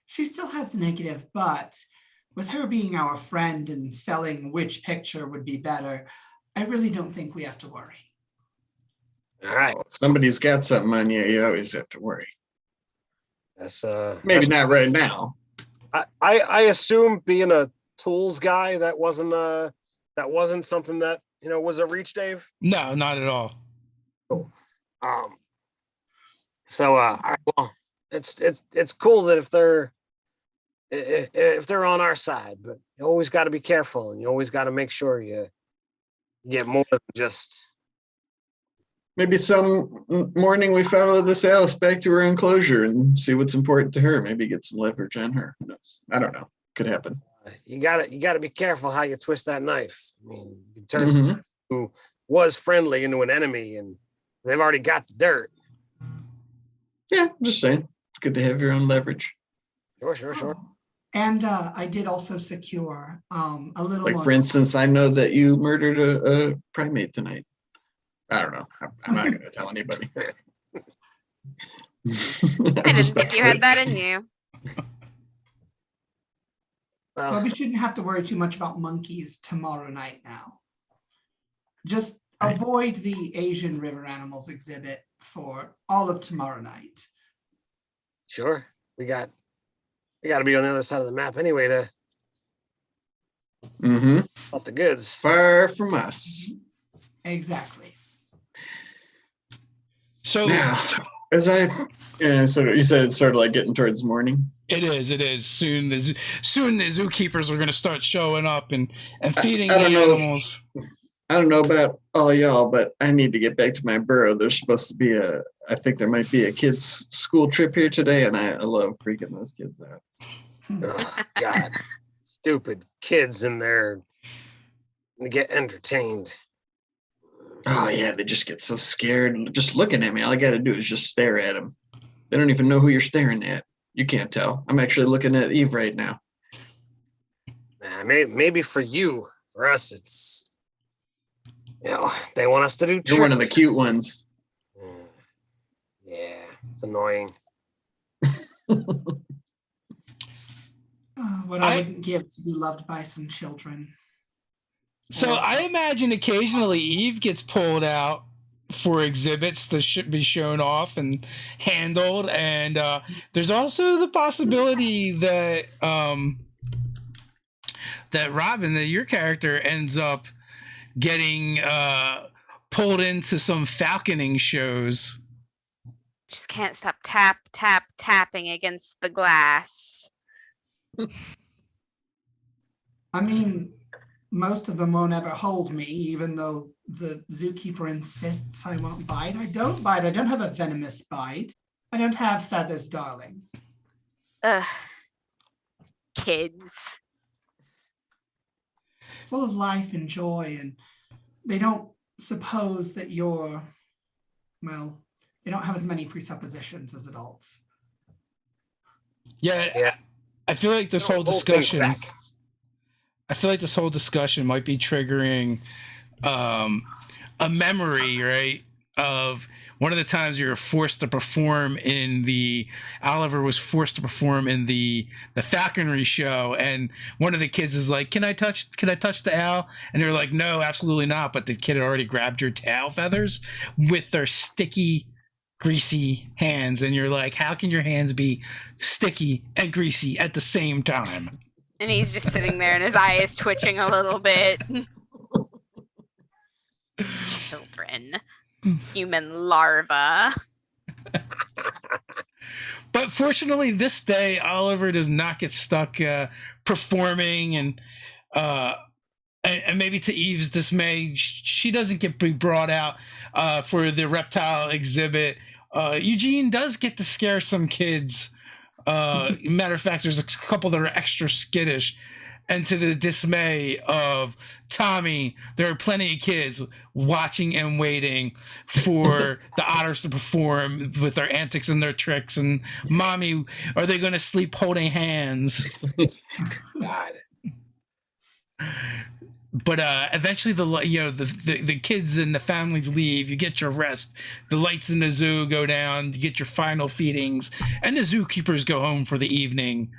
She still has the negative, but with her being our friend and selling which picture would be better, I really don't think we have to worry. All right. Oh, somebody's got something on you. You always have to worry. That's Maybe not right now. I assume being a tools guy that wasn't something that was a reach, Dave. No, not at all. So all right, well, it's cool that if they're on our side, but you always got to be careful, and you always got to make sure you get more than just. Maybe some morning we follow this Alice back to her enclosure and see what's important to her. Maybe get some leverage on her. Who knows? I don't know. Could happen. You gotta be careful how you twist that knife. I mean, you can turn Mhm. someone who was friendly into an enemy, and they've already got the dirt. Yeah, just saying. It's good to have your own leverage. Sure. And I did also secure a little Like, more. for instance, I know that you murdered a primate tonight. I don't know. I'm not going to tell anybody. I didn't think you had that in you. Well, we shouldn't have to worry too much about monkeys tomorrow night now. Just Right. avoid the Asian river animals exhibit for all of tomorrow night. Sure. We got to be on the other side of the map anyway to Mm-hmm. off the goods. Far from us. Exactly. So Now, as I, so you said it's sort of like getting towards morning. it is. Soon the zookeepers are going to start showing up and feeding I the don't know. animals. I don't know about all y'all, but I need to get back to my burrow. There's supposed to be I think there might be a kids' school trip here today, and I love freaking those kids out. Oh, God, stupid kids in there get entertained. Oh, yeah, they just get so scared. Just looking at me, all I got to do is just stare at them. They don't even know who you're staring at. You can't tell. I'm actually looking at Eve right now. Maybe for you, for us, it's they want us to do. You're one of the tricks. cute ones. Yeah, it's annoying. What I wouldn't give to be loved by some children. So I imagine occasionally Eve gets pulled out for exhibits to be shown off and handled, and there's also the possibility that that Robin, that your character, ends up getting pulled into some falconing shows. Just can't stop tapping against the glass. I mean, most of them won't ever hold me, even though the zookeeper insists I won't bite. I don't bite. I don't have a venomous bite. I don't have feathers, darling. Ugh. Kids. Full of life and joy, and they don't suppose that you're, well, they don't have as many presuppositions as adults. Yeah. I feel like this whole discussion. I feel like this whole discussion might be triggering a memory, right? of one of the times you were forced to perform in the Oliver was forced to perform in the falconry show, and one of the kids is like, can I touch the owl? And you're like, no, absolutely not. But the kid had already grabbed your tail feathers with their sticky, greasy hands, and you're like, how can your hands be sticky and greasy at the same time? And he's just sitting there and his eye is twitching a little bit. Children. Human larva. But fortunately, this day, Oliver does not get stuck performing, and maybe to Eve's dismay, she doesn't get brought out for the reptile exhibit. Eugene does get to scare some kids. Matter of fact, there's a couple that are extra skittish. And to the dismay of Tommy, there are plenty of kids watching and waiting for the otters to perform with their antics and their tricks. And Mommy, are they going to sleep holding hands? God. But eventually, the kids and the families leave. You get your rest. The lights in the zoo go down. You get your final feedings, and the zookeepers go home for the evening.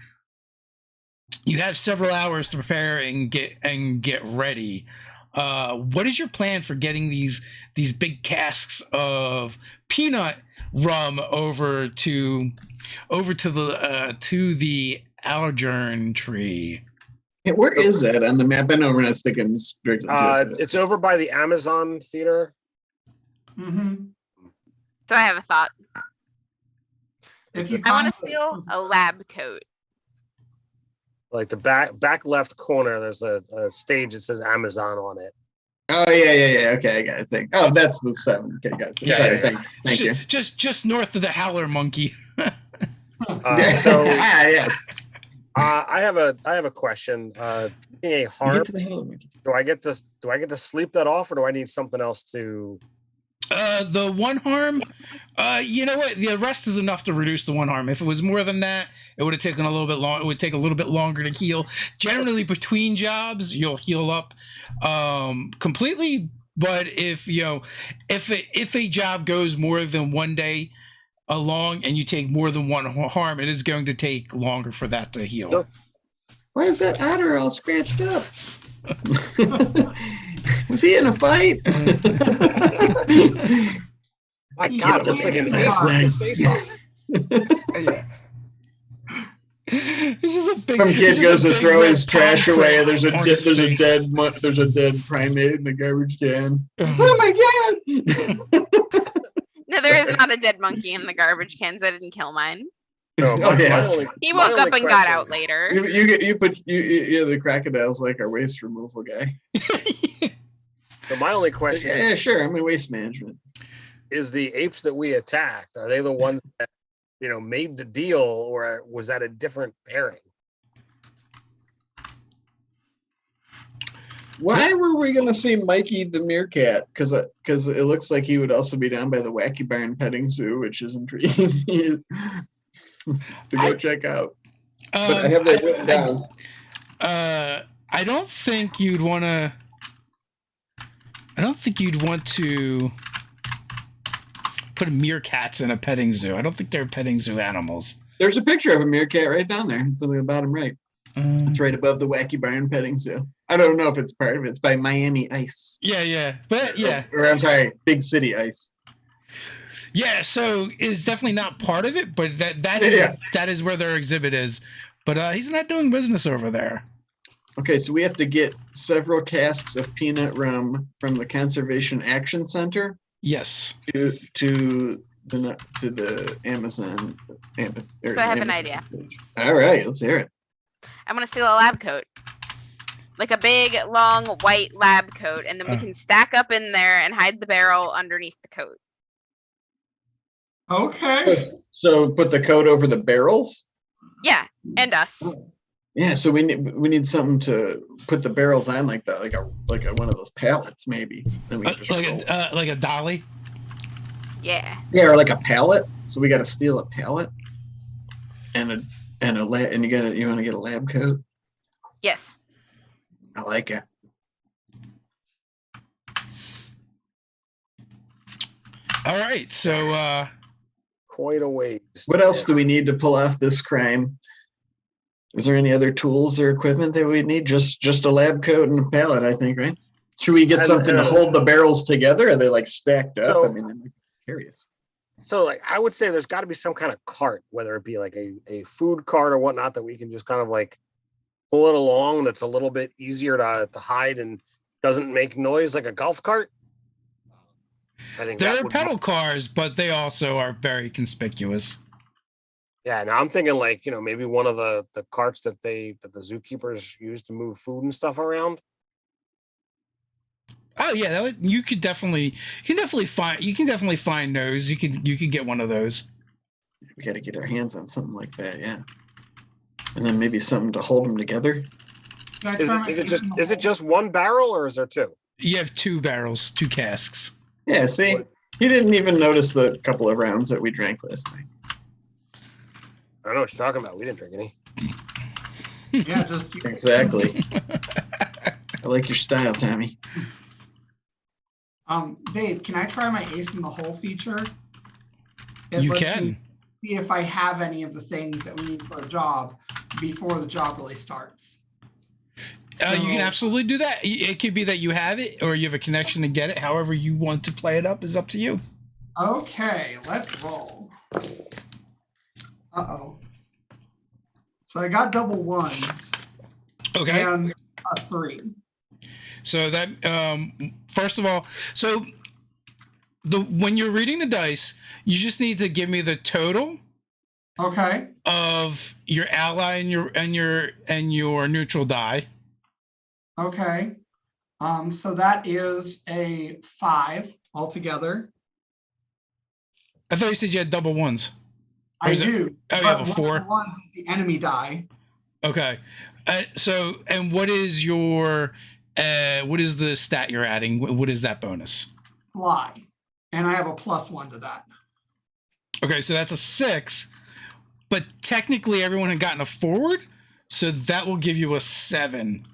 You have several hours to prepare and get ready. What is your plan for getting these big casks of peanut rum over to the Algern tree? Yeah, where is that on the map? I know we're not sticking strictly. It's over by the Amazon Theater. Mm-hmm. So I have a thought. If you I want to find- steal a lab coat. Like the back left corner, there's a stage that says Amazon on it. Oh yeah. Okay, I got it. Thanks. Oh, that's the 7. Okay, guys. Yeah, Sorry, yeah. thanks. Thank you. Just north of the howler monkey. Yes. I have a question. A harm. Get to the hell, Mickey. Do I get to sleep that off, or do I need something else to? The one harm, you know what? The rest is enough to reduce the one harm. If it was more than that, it would have taken a little bit long. It would take a little bit longer to heal. Generally, between jobs, you'll heal up completely. But if a job goes more than one day along and you take more than one harm, it is going to take longer for that to heal. Sure. Why is that otter all scratched up? Was he in a fight? My God, it looks like an ice his face off. Yeah. It's just a big. Some kid goes to throw his trash away, and there's a on his face. dead primate in the garbage can. Oh my God! No, there is not a dead monkey in the garbage cans. I didn't kill mine. No, Oh, yeah. He my woke up only and got question- out later. The crocodile's like our waste removal guy. So my only question Yeah, sure. I'm in waste management. is: the apes that we attacked, are they the ones that made the deal, or was that a different pairing? Why were we gonna see Mikey the meerkat? Because it looks like he would also be down by the Wacky Barn petting zoo, which is intriguing to go check out. But I have that written down. I don't think you'd want to. I don't think you'd want to put meerkats in a petting zoo. I don't think they're petting zoo animals. There's a picture of a meerkat right down there. It's on the bottom right. It's right above the Wacky Barn petting zoo. I don't know if it's part of it. It's by Miami Ice. Yeah, but yeah. Or I'm sorry, Big City Ice. Yeah, so it's definitely not part of it, but that is where their exhibit is. But he's not doing business over there. Okay, so we have to get several casks of peanut rum from the Conservation Action Center Yes. to the Amazon. So I have an idea. All right, let's hear it. I'm gonna steal a lab coat. Like a big, long, white lab coat, and then we can stack up in there and hide the barrel underneath the coat. Okay. So put the coat over the barrels. Yeah, and us. Yeah, so we need something to put the barrels on, like one of those pallets, maybe. Then we can just roll. Like a dolly. Yeah. Yeah, or like a pallet. So we got to steal a pallet, and you want to get a lab coat. Yes. I like it. All right, so Quite a ways. What else do we need to pull off this crime? Is there any other tools or equipment that we need? Just a lab coat and a pallet, I think, right? Should we get something to hold the barrels together? Are they like stacked up? So- I mean, I'm curious. So like I would say there's got to be some kind of cart, whether it be like a food cart or whatnot, that we can just kind of like pull it along. That's a little bit easier to hide and doesn't make noise like a golf cart. I think there are pedal cars, but they also are very conspicuous. Yeah, now I'm thinking like, maybe one of the carts that the zookeepers use to move food and stuff around. Oh yeah, you can definitely find those. You could get one of those. We got to get our hands on something like that, yeah. And then maybe something to hold them together. Can I try my Is it ace in the just hole? one barrel or is there two? You have 2 barrels, 2 casks. Yeah, see, he didn't even notice the couple of rounds that we drank last night. I don't know what you're talking about. We didn't drink any. Yeah, just Exactly. I like your style, Tommy. Dave, can I try my ace in the hole feature? It You lets can. me see if I have any of the things that we need for a job before the job really starts. You can So- absolutely do that. It could be that you have it or you have a connection to get it. However you want to play it up is up to you. Okay, let's roll. Uh-oh. So I got double ones Okay. and a 3. So that first of all, so when you're reading the dice, you just need to give me the total Okay. of your ally and your neutral die. Okay. So that is a 5 altogether. I thought you said you had double ones. Or I is it- do. Oh, you but have a one of 4. the ones is the enemy die. Okay. So and what is what is the stat you're adding? What is that bonus? Fly. And I have a +1 to that. Okay, so that's a 6, but technically everyone had gotten a forward, so that will give you a 7.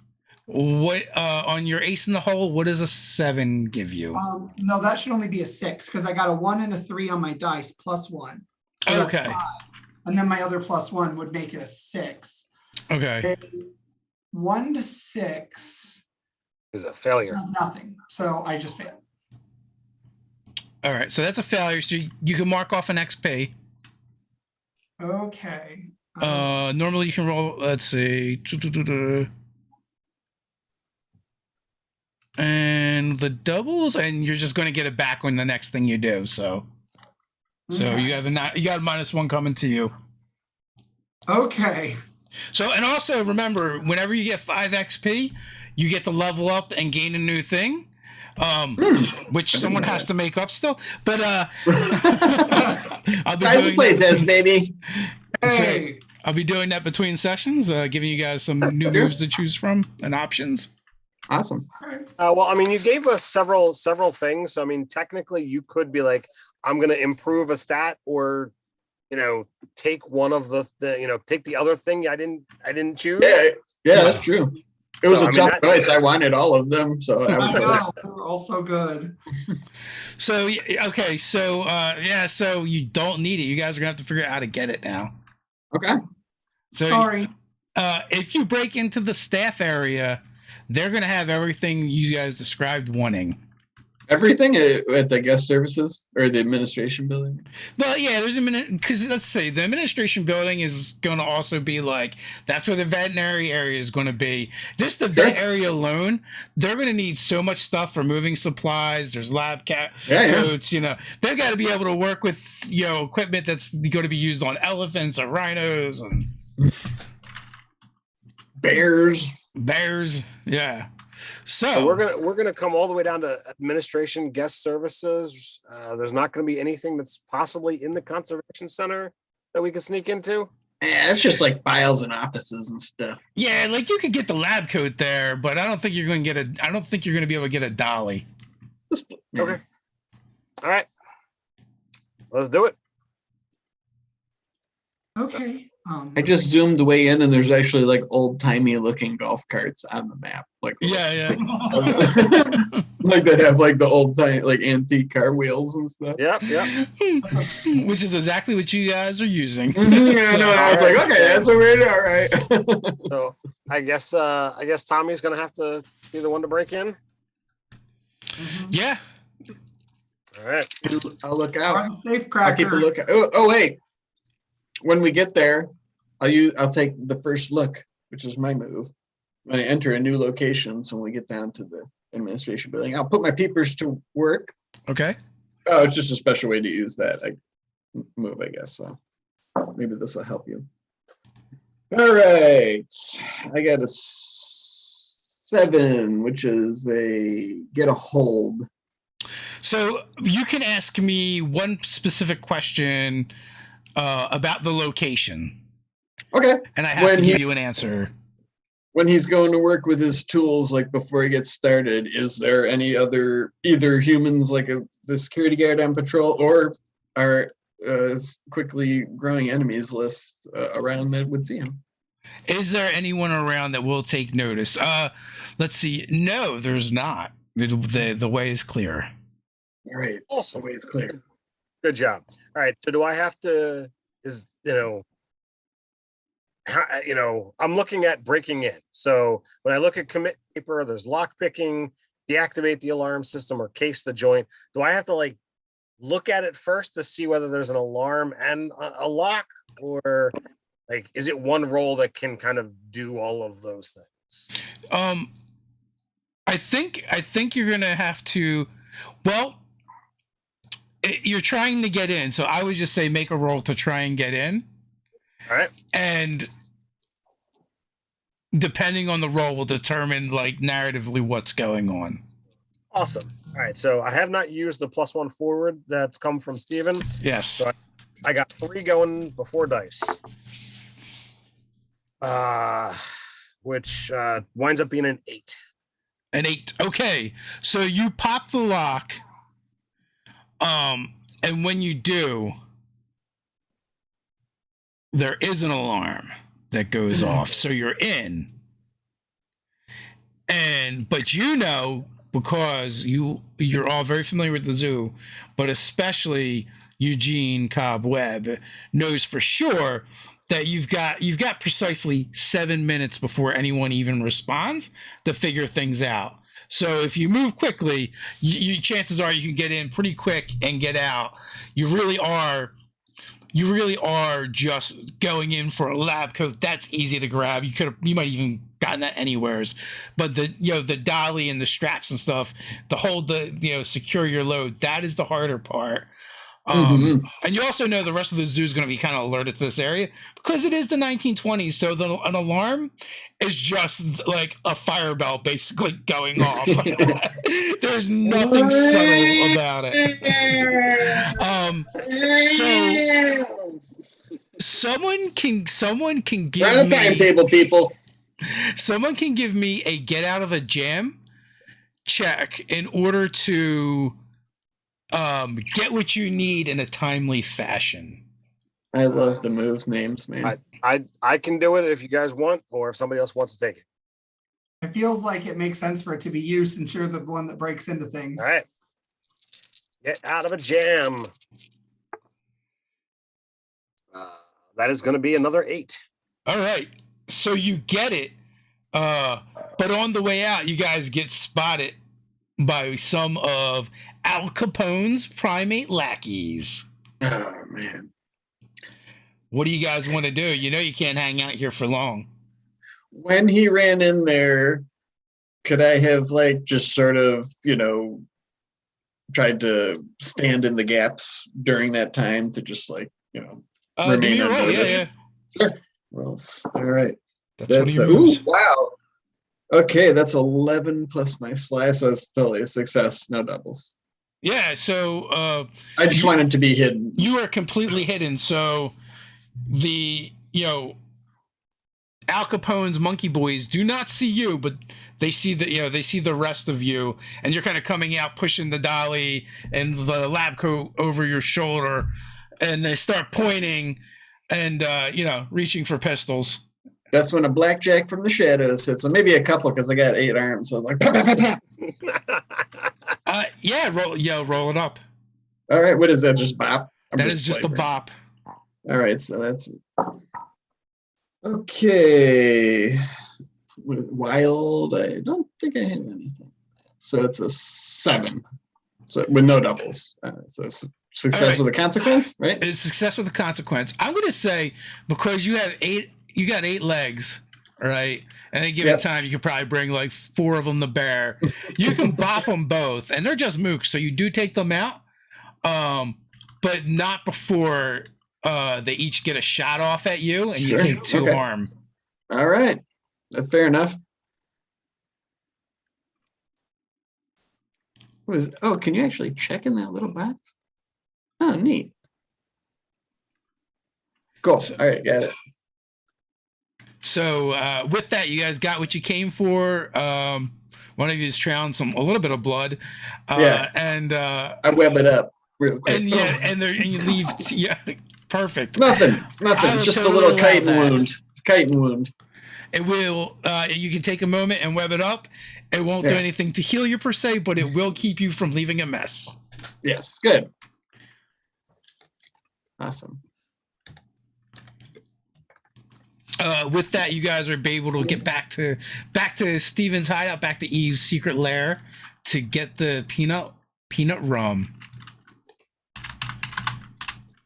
What on your ace in the hole? What does a 7 give you? No, that should only be a 6 because I got a 1 and a 3 on my dice +1. So that's Okay. 5. And then my other +1 would make it a 6. Okay. 1 to 6 Is a failure. does nothing. So I just failed. All right, so that's a failure. So you can mark off an XP. Okay. Normally you can roll. Let's see. And the doubles, and you're just going to get it back on the next thing you do. So Okay. you got a -1 coming to you. Okay. So, and also remember, whenever you get 5 XP, you get to level up and gain a new thing, which someone has to make up still. But I'll be Guys, doing play that test, between- baby. Hey. I'll be doing that between sessions, giving you guys some new moves to choose from and options. Awesome. Well, I mean, you gave us several things. So, I mean, technically, you could be like, I'm going to improve a stat, or take one of take the other thing I didn't choose. Yeah, that's true. It was So, a I mean, tough choice. I wanted all of them, so I I was know. They were all so good. So, okay, so so you don't need it. You guys are gonna have to figure out how to get it now. okay. So, Sorry. if you break into the staff area, they're gonna have everything you guys described wanting. Everything at the guest services or the administration building. Well, yeah, there's a minute because let's say the administration building is going to also be like that's where the veterinary area is going to be. Just the vet area alone, they're going to need so much stuff for moving supplies. There's lab coats. They've got to be able to work with equipment that's going to be used on elephants or rhinos and Bears. Yeah. So we're gonna come all the way down to administration, guest services. There's not going to be anything that's possibly in the conservation center that we can sneak into. Yeah, it's just like files and offices and stuff. yeah, like you could get the lab coat there, but I don't think you're going to get I don't think you're going to be able to get a dolly. Yeah. Okay. All right. Let's do it. Okay. I just zoomed way in, and there's actually like old-timey looking golf carts on the map. Like Yeah. like they have like the old-time like antique car wheels and stuff. Yep. Which is exactly what you guys are using. Yeah, no, I was like, Alright, okay, so- that's what we're doing. All right. So I guess Tommy's gonna have to be the one to break in. Yeah. All right. I'll look On out. the safe I'll keep a cracker. look. Oh, wait. When we get there, I'll take the first look, which is my move. When I enter a new location, so when we get down to the administration building, I'll put my peepers to work. Okay. Oh, it's just a special way to use that move, I guess. So maybe this will help you. All right. I got a 7, which is a get a hold. So you can ask me one specific question about the location, Okay. and I have When to he- give you an answer. When he's going to work with his tools, like before he gets started, is there any other either humans like the security guard on patrol or our quickly growing enemies list around that would see him? Is there anyone around that will take notice? Let's see. No, there's not. The way is clear. All right. The Awesome. way is clear. Good job. All right. So do I have to? I'm looking at breaking in. So when I look at commit paper, there's lock picking, deactivate the alarm system, or case the joint. Do I have to like look at it first to see whether there's an alarm and a lock, or like is it one roll that can kind of do all of those things? I think you're gonna have to. Well, you're trying to get in, so I would just say make a roll to try and get in. All right. And depending on the roll will determine like narratively what's going on. Awesome. All right. So I have not used the +1 forward that's come from Steven. Yes. So I got 3 going before dice. Which winds up being an 8. An 8. Okay. So you pop the lock. And when you do, there is an alarm that goes off. So you're in. But because you're all very familiar with the zoo, but especially Eugene Cobb Webb knows for sure that you've got precisely 7 minutes before anyone even responds to figure things out. So if you move quickly, you chances are you can get in pretty quick and get out. You really are just going in for a lab coat. That's easy to grab. You might even gotten that anywheres. But the dolly and the straps and stuff to hold secure your load, that is the harder part. And you also know the rest of the zoo is going to be kind of alerted to this area because it is the 1920s. So an alarm is just like a fire bell basically going off. There's nothing subtle about it. So someone can give Round me timetable, people. someone can give me a get out of a jam check in order to get what you need in a timely fashion. I love the move names, man. I can do it if you guys want, or if somebody else wants to take it. It feels like it makes sense for it to be you since you're the one that breaks into things. All right. Get out of a jam. That is going to be another 8. All right. So you get it. But on the way out, you guys get spotted by some of Al Capone's primate lackeys. Oh, man. What do you guys want to do? You know you can't hang out here for long. When he ran in there, could I have just sort of, tried to stand in the gaps during that time to just Give remain me a roll. unnoticed? Yeah. Sure. Well, all right. That's one of your ooh, moves. wow. Okay, that's 11 plus my slice, so it's totally a success. No doubles. Yeah, so I just wanted to be hidden. you are completely hidden. So the Al Capone's monkey boys do not see you, but they see the rest of you, and you're kind of coming out pushing the dolly and the lab coat over your shoulder, and they start pointing, and reaching for pistols. That's when a blackjack from the shadows hits. So maybe a couple because I got 8 arms. So I was like, pap, pap, pap, pap. Roll it up. All right, what is that? Just bop? That is just a flavoring. bop. All right, so that's okay. Wild, I don't think I have anything. So it's a 7. So with no doubles. So success with a consequence, right? It's success with a consequence. I'm going to say because you got 8 legs, right? And at given time, you could probably bring like 4 of them to bear. You can bop them both, and they're just mooks, so you do take them out, but not before they each get a shot off at you, and you take 2 harm. All right, that's fair enough. Can you actually check in that little box? Oh, neat. Cool. All right, got it. So with that, you guys got what you came for. One of you is trailing a little bit of blood. And I web it up real quick. And you leave. Yeah, perfect. It's nothing. It's just totally a little chitin wound. It's a chitin wound. It will. You can take a moment and web it up. It won't do anything to heal you per se, but it will keep you from leaving a mess. Yes, good. Awesome. With that, you guys are able to get back to Steven's hideout, back to Eve's secret lair, to get the peanut rum.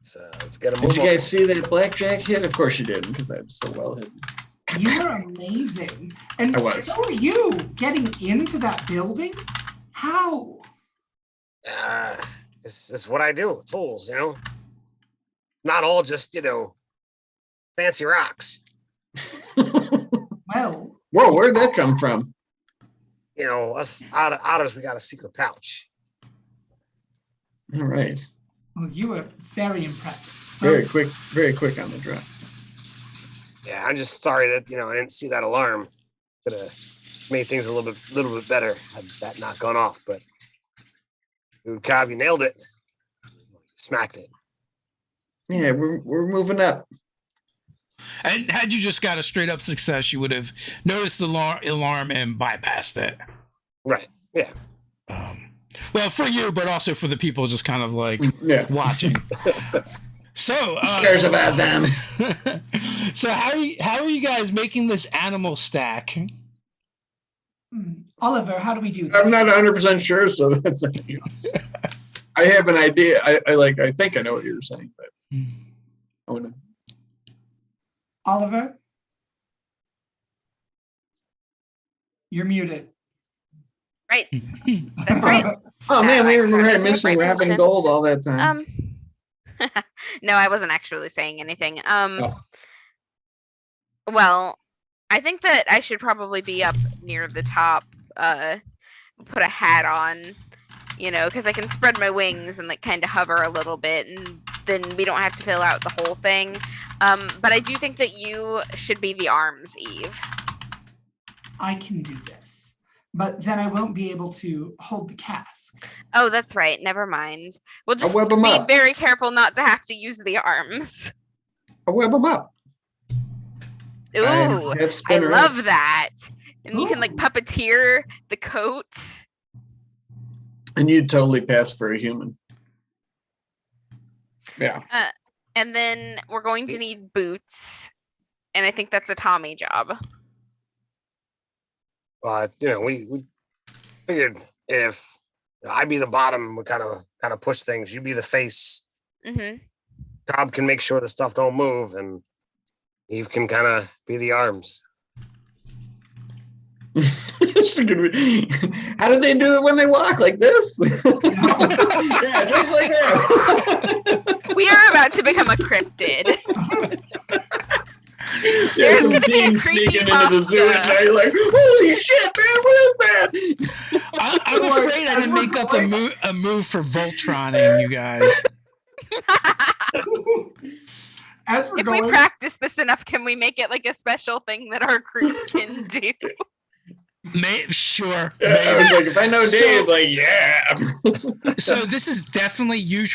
So let's get him. Did you guys see that blackjack hit? Of course you didn't, because I'm so well hidden. You are amazing. And I was. so are you getting into that building? How? This is what I do. Tools, Not all just, fancy rocks. Well. Whoa, where'd that come from? Us otters, we got a secret pouch. All right. Well, you are very impressive. Very quick on the draw. Yeah, I'm just sorry that, I didn't see that alarm. Could have made things a little bit better had that not gone off, but dude, Cobb, you nailed it. Smacked it. Yeah, we're moving up. And had you just got a straight up success, you would have noticed the alarm and bypassed it. Right. Yeah. Well, for you, but also for the people just kind of like watching. So who cares about them? So how are you guys making this animal stack? Oliver, how do we do this? I'm not 100% sure, so that's I have an idea. I think I know what you're saying, but I want to. Oliver, you're muted. Right. That's right. Oh man, we were Right. missing Right. Robin Gold all that time. No, I wasn't actually saying anything. Well, I think that I should probably be up near the top, put a hat on, because I can spread my wings and like kind of hover a little bit, and then we don't have to fill out the whole thing. But I do think that you should be the arms, Eve. I can do this, but then I won't be able to hold the cask. Oh, that's right. Never mind. We'll just web 'em be up. very careful not to have to use the arms. I'll web them up. Ooh, I spinnerets. love that. And you can like puppeteer the coat. And you'd totally pass for a human. Yeah. And then we're going to need boots. And I think that's a Tommy job. We figured if I'd be the bottom, we kind of push things. You be the face. Mm-hmm. Cobb can make sure the stuff don't move, and Eve can kind of be the arms. How do they do it when they walk like this? Yeah, just like that. We are about to become a cryptid. There's some gonna be a teens creepy sneaking into the zoo at pasta. night, like, holy shit, man, what is that? I'm afraid I didn't make up a move for Voltroning, you guys. As we're If going, we practice this enough, can we make it like a special thing that our group can do? Sure. I was like, if I know Dave, So- like, yeah. So this is definitely you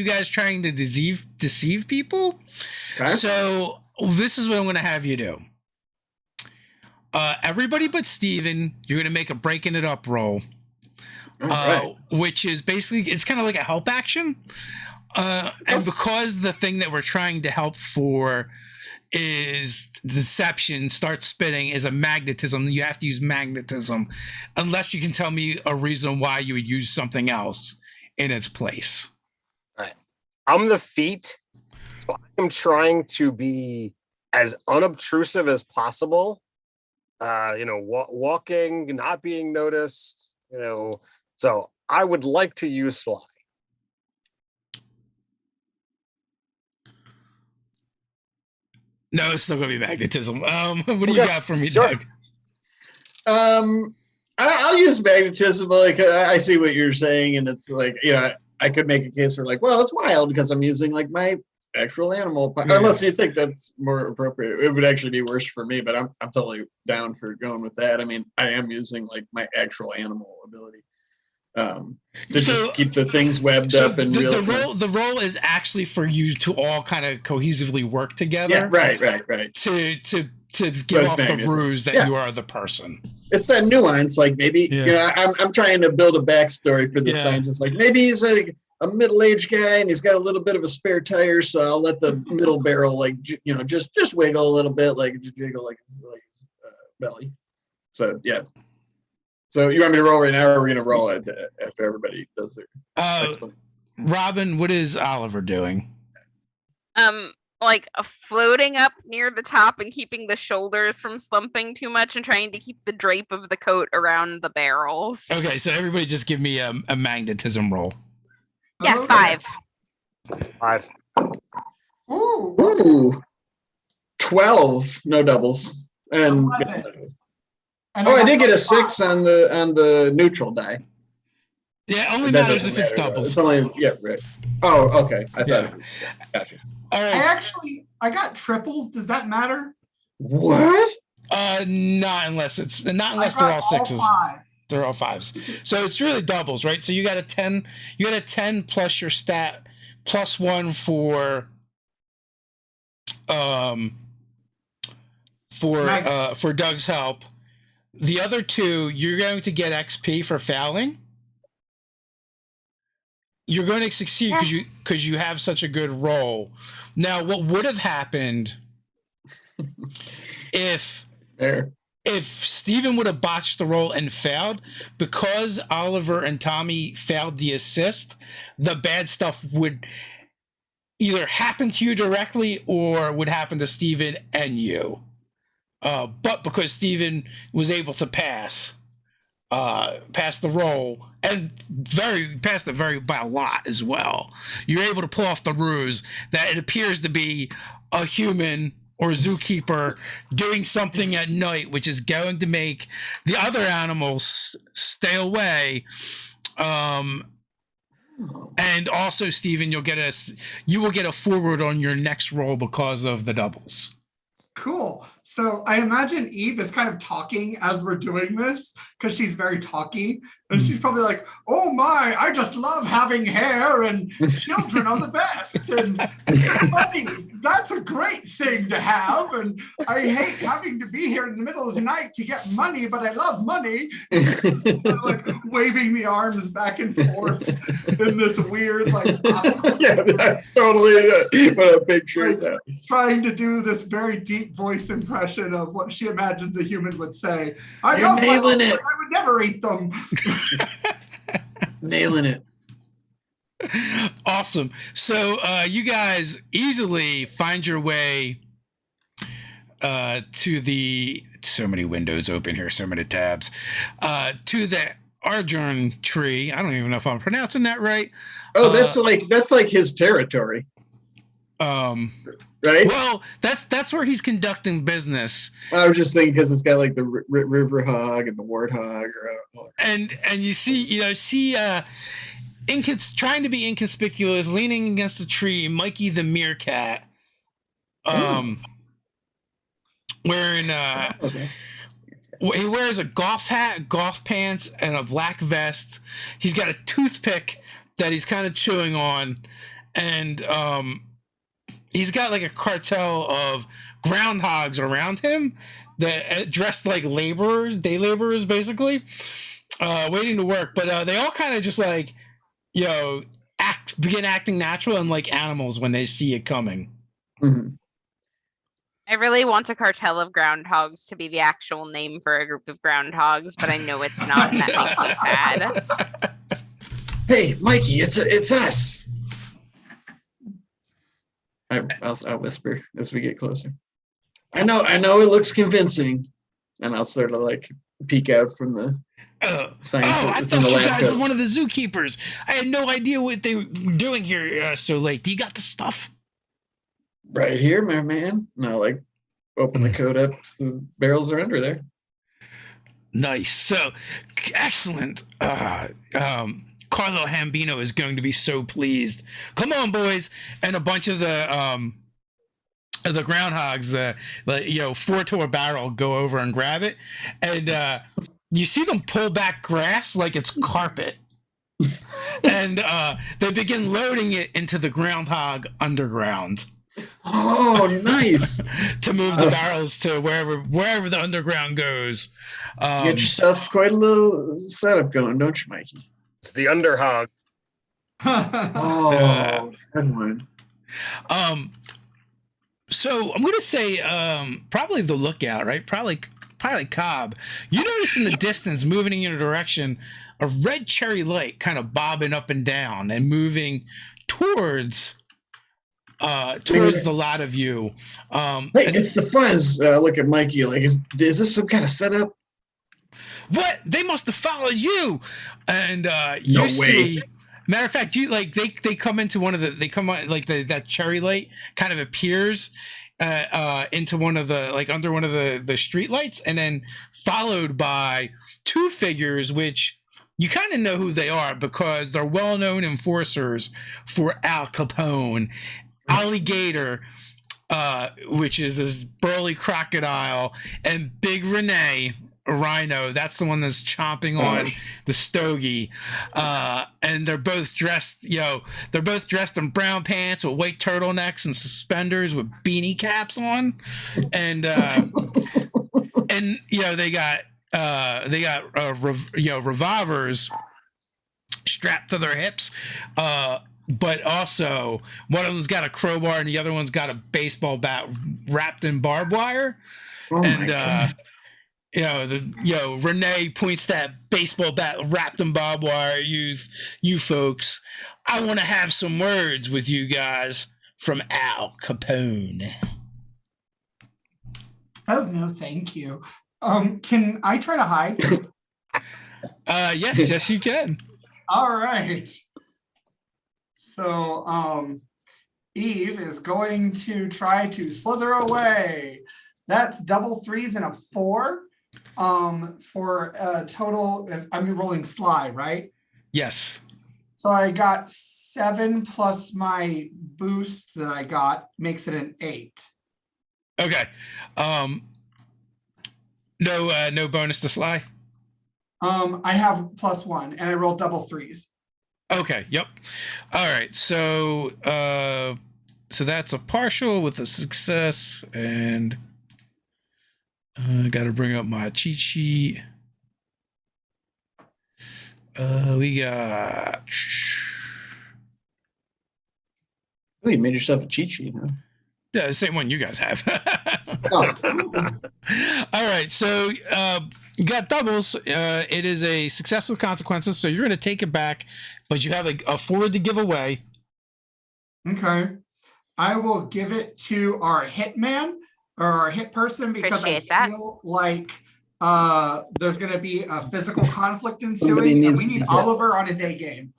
guys trying to deceive people. Okay. So this is what I'm going to have you do. Everybody but Steven, you're going to make a breaking it up roll, All right. which is basically, it's kind of like a help action. And because the thing that we're trying to help for is deception, start spitting, is a magnetism. You have to use magnetism unless you can tell me a reason why you would use something else in its place. All right. I'm the feet, so I'm trying to be as unobtrusive as possible. Walking, not being noticed. So I would like to use sly. No, it's still gonna be magnetism. What do you got for me, Sure. Doug? I'll use magnetism. Like, I see what you're saying, and it's like, I could make a case for like, well, it's wild because I'm using like my actual animal. Yeah. Unless you think that's more appropriate, it would actually be worse for me. But I'm totally down for going with that. I mean, I am using like my actual animal ability to just keep the things webbed up and the role is actually for you to all kind of cohesively work together. Yeah, right. To give off the magnetism. ruse that you are the person. It's that nuance, like maybe I'm trying to build a backstory for the scientist. Like maybe he's a middle-aged guy and he's got a little bit of a spare tire, so I'll let the middle barrel just wiggle a little bit, like just jiggle like belly. So yeah. So you want me to roll right now, or are we gonna roll it after everybody does their? Robin, what is Oliver doing? Like floating up near the top and keeping the shoulders from slumping too much and trying to keep the drape of the coat around the barrels. Okay, so everybody just give me a magnetism roll. Yeah, Okay. 5. Ooh. 12, no doubles, and 11. And I got did get a 5. 6 on the neutral die. Yeah, only That matters doesn't if it's matter, though. doubles. It's only right. Oh, okay. I thought it was, gotcha. All right. I got triples. Does that matter? What? Not unless they're all sixes. 5. They're all fives. So it's really doubles, right? So you got a 10. You got a 10 plus your stat plus 1 for Doug's help. The other 2, you're going to get XP for fouling. You're going to succeed because you have such a good roll. Now, what would have happened if Steven would have botched the roll and failed, because Oliver and Tommy failed the assist, the bad stuff would either happen to you directly or would happen to Steven and you. But because Steven was able to pass the roll and passed it by a lot as well, you're able to pull off the ruse that it appears to be a human or zookeeper doing something at night, which is going to make the other animals stay away. And also, Steven, you will get a forward on your next roll because of the doubles. Cool. So I imagine Eve is kind of talking as we're doing this because she's very talky. And she's probably like, oh my, I just love having hair and children are the best. And money, that's a great thing to have. And I hate having to be here in the middle of the night to get money, but I love money. Like waving the arms back and forth in this weird, yeah, that's totally what a picture is. Trying to do this very deep voice impression of what she imagines a human would say. You're nailing it. I would never eat them. Nailing it. Awesome. So you guys easily find your way to the, so many windows open here, so many tabs, to the Arjun tree. I don't even know if I'm pronouncing that right. Oh, that's like his territory. Right? Well, that's where he's conducting business. I was just thinking because it's got like the river hog and the warthog, and you see trying to be inconspicuous, leaning against a tree, Mikey the meerkat, wearing He wears a golf hat, golf pants, and a black vest. He's got a toothpick that he's kind of chewing on, and he's got like a cartel of groundhogs around him that dressed like laborers, day laborers, basically, waiting to work. But they all kind of just like, begin acting natural and like animals when they see it coming. Mhm. I really want a cartel of groundhogs to be the actual name for a group of groundhogs, but I know it's not, and that makes me sad. Hey, Mikey, it's us. I'll whisper as we get closer. I know it looks convincing, and I'll sort of like peek out from the scientist. I from the thought you lab guys coat. were one of the zookeepers. I had no idea what they were doing here so late. Do you got the stuff? Right here, my man. And I'll like open the coat up so the barrels are under there. Nice. So, excellent. Carlo Hambino is going to be so pleased. Come on, boys. And a bunch of the groundhogs, 4 to a barrel, go over and grab it. And you see them pull back grass like it's carpet. And they begin loading it into the groundhog underground. Oh, nice. To move the barrels to wherever the underground goes. Get yourself quite a little setup going, don't you, Mikey? It's the underhog. Oh, good one. So I'm gonna say probably the lookout, right? Probably Cobb. You notice in the distance, moving in your direction, a red cherry light kind of bobbing up and down and moving towards the lot of you. Hey, it's the fuzz. Look at Mikey. Like, is this some kind of setup? What? They must have followed you. And No way. Matter of fact, you like they come into one of the that cherry light kind of appears into one of the under one of the street lights, and then followed by 2 figures which you kind of know who they are because they're well-known enforcers for Al Capone. Alligator, which is this burly crocodile, and Big Renee, a rhino. That's the one that's chomping on the stogie. And they're both dressed, in brown pants with white turtlenecks and suspenders with beanie caps on. And they got revolvers strapped to their hips. But also, one of them's got a crowbar and the other one's got a baseball bat wrapped in barbed wire. Oh And my God. Renee points that baseball bat wrapped in barbed wire. You folks, I want to have some words with you guys from Al Capone. Oh no, thank you. Can I try to hide? Yes, you can. All right. So Eve is going to try to slither away. That's double 3s and a 4. For a total, I'm rolling sly, right? Yes. So I got 7 plus my boost that I got makes it an 8. Okay. No bonus to sly. I have +1 and I rolled double 3s. Okay. Yep. All right. So that's a partial with a success, and I got to bring up my cheat sheet. We got. Oh, you made yourself a cheat sheet, huh? Yeah, the same one you guys have. Oh. All right, so you got doubles. It is a success with consequences, so you're going to take it back, but you have a forward to give away. Okay. I will give it to our hitman or our hit person because Appreciate I that. feel like there's going to be a physical conflict Somebody ensuing, and needs we to need be hit. Oliver on his A game.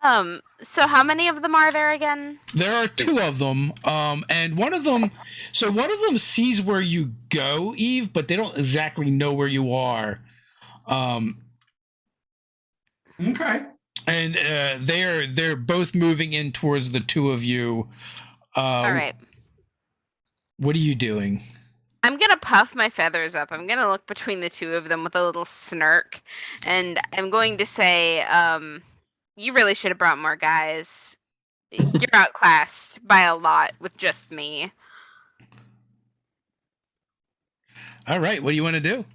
So how many of them are there again? There are 2 of them, and one of them sees where you go, Eve, but they don't exactly know where you are. Okay. And they're both moving in towards the 2 of you. All right. What are you doing? I'm gonna puff my feathers up. I'm gonna look between the two of them with a little smirk, and I'm going to say, you really should have brought more guys. You're outclassed by a lot with just me. All right, what do you want to do?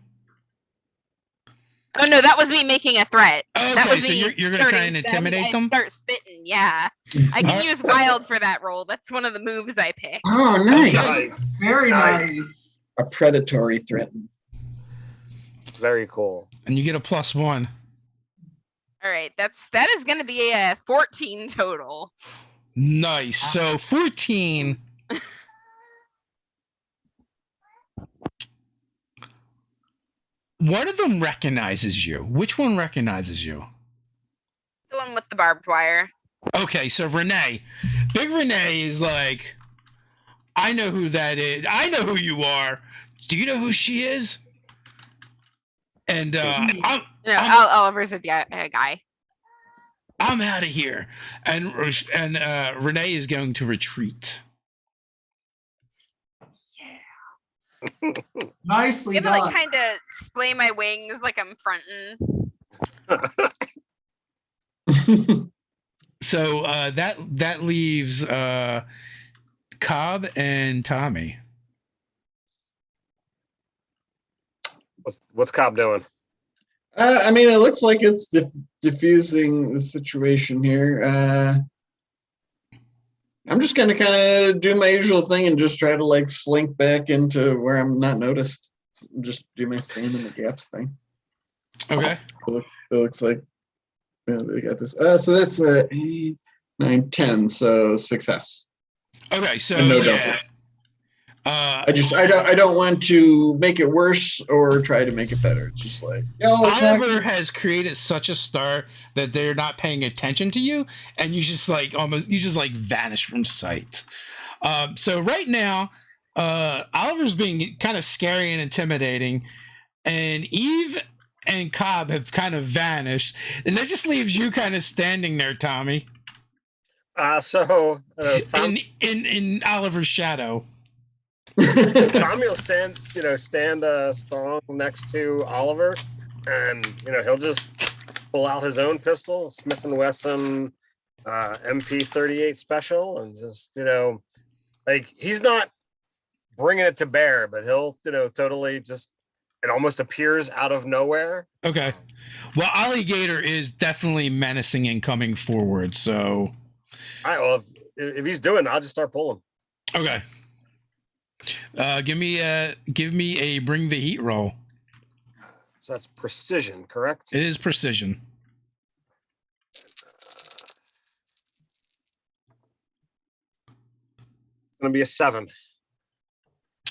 Oh no, that was me making a threat. That Okay, was so me you're gonna try and starting intimidate them? Start spitting, yeah. I can Alright. use wild for that role. That's one of the moves I picked. Oh, nice. Nice. Very Nice. nice. A predatory threat. Very cool. And you get a +1. All right, that is going to be a 14 total. Nice. So 14. One of them recognizes you. Which one recognizes you? The one with the barbed wire. Okay, so Renee. Big Renee is like, I know who that is. I know who you are. Do you know who she is? And No, I'm- Oliver's a guy. I'm out of here. And Renee is going to retreat. Nicely I'm gonna done. kind of splay my wings like I'm fronting. So that leaves Cobb and Tommy. What's Cobb doing? I mean, it looks like it's diffusing the situation here. I'm just gonna kind of do my usual thing and just try to like slink back into where I'm not noticed. Just do my stand in the gaps thing. Okay. It looks like they got this. So that's 8, 9, 10. So success. Okay. So And no yeah. doubles. I don't want to make it worse or try to make it better. It's just like, Oliver has created such a star that they're not paying attention to you, and you just like vanish from sight. So right now, Oliver's being kind of scary and intimidating, and Eve and Cobb have kind of vanished, and that just leaves you kind of standing there, Tommy, Tom, in Oliver's shadow. Tommy will stand strong next to Oliver, and he'll just pull out his own pistol, Smith & Wesson MP38 special, and just like he's not bringing it to bear, but he'll totally just it almost appears out of nowhere. Okay, well, Alligator is definitely menacing and coming forward, so All right, well, if he's doing it, I'll just start pulling. okay. Give me a bring the heat roll. So that's precision, correct? It is precision. It's gonna be a 7.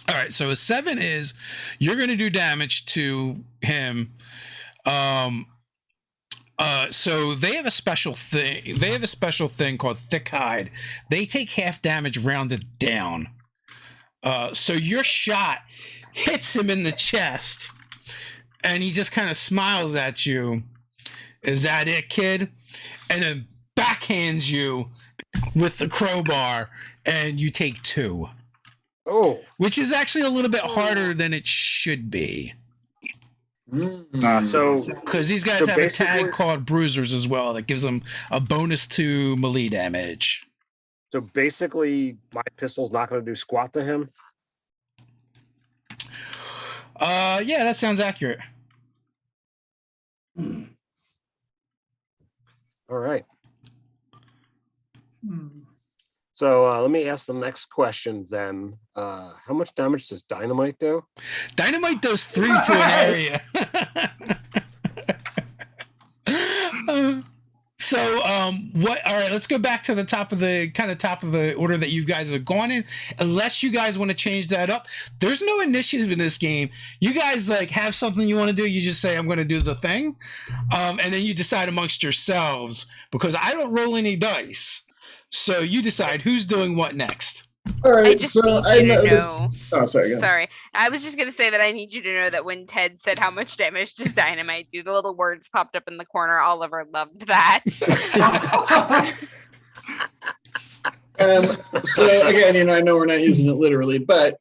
All right, so a 7 is you're going to do damage to him. So they have a special thing. They have a special thing called thick hide. They take half damage rounded down. So your shot hits him in the chest, and he just kind of smiles at you. Is that it, kid? And then backhands you with the crowbar, and you take 2. Oh, Which is actually a little bit harder than it should be. so Because these guys So have a basically- tag called Bruisers as well that gives them a bonus to melee damage. So basically, my pistol's not going to do squat to him. Yeah, that sounds accurate. All right. Hmm. So let me ask the next question then. How much damage does dynamite do? Dynamite does 3 to an area. So, what? All right, let's go back to the top of the order that you guys are going in. Unless you guys want to change that up, there's no initiative in this game. You guys like have something you want to do. You just say, "I'm going to do the thing," and then you decide amongst yourselves because I don't roll any dice. So you decide who's doing what next. All I right, just so need I you to noticed. know. Oh, sorry. Go ahead. Sorry, I was just gonna say that I need you to know that when Ted said how much damage does dynamite do, the little words popped up in the corner. Oliver loved that. So again, I know we're not using it literally, but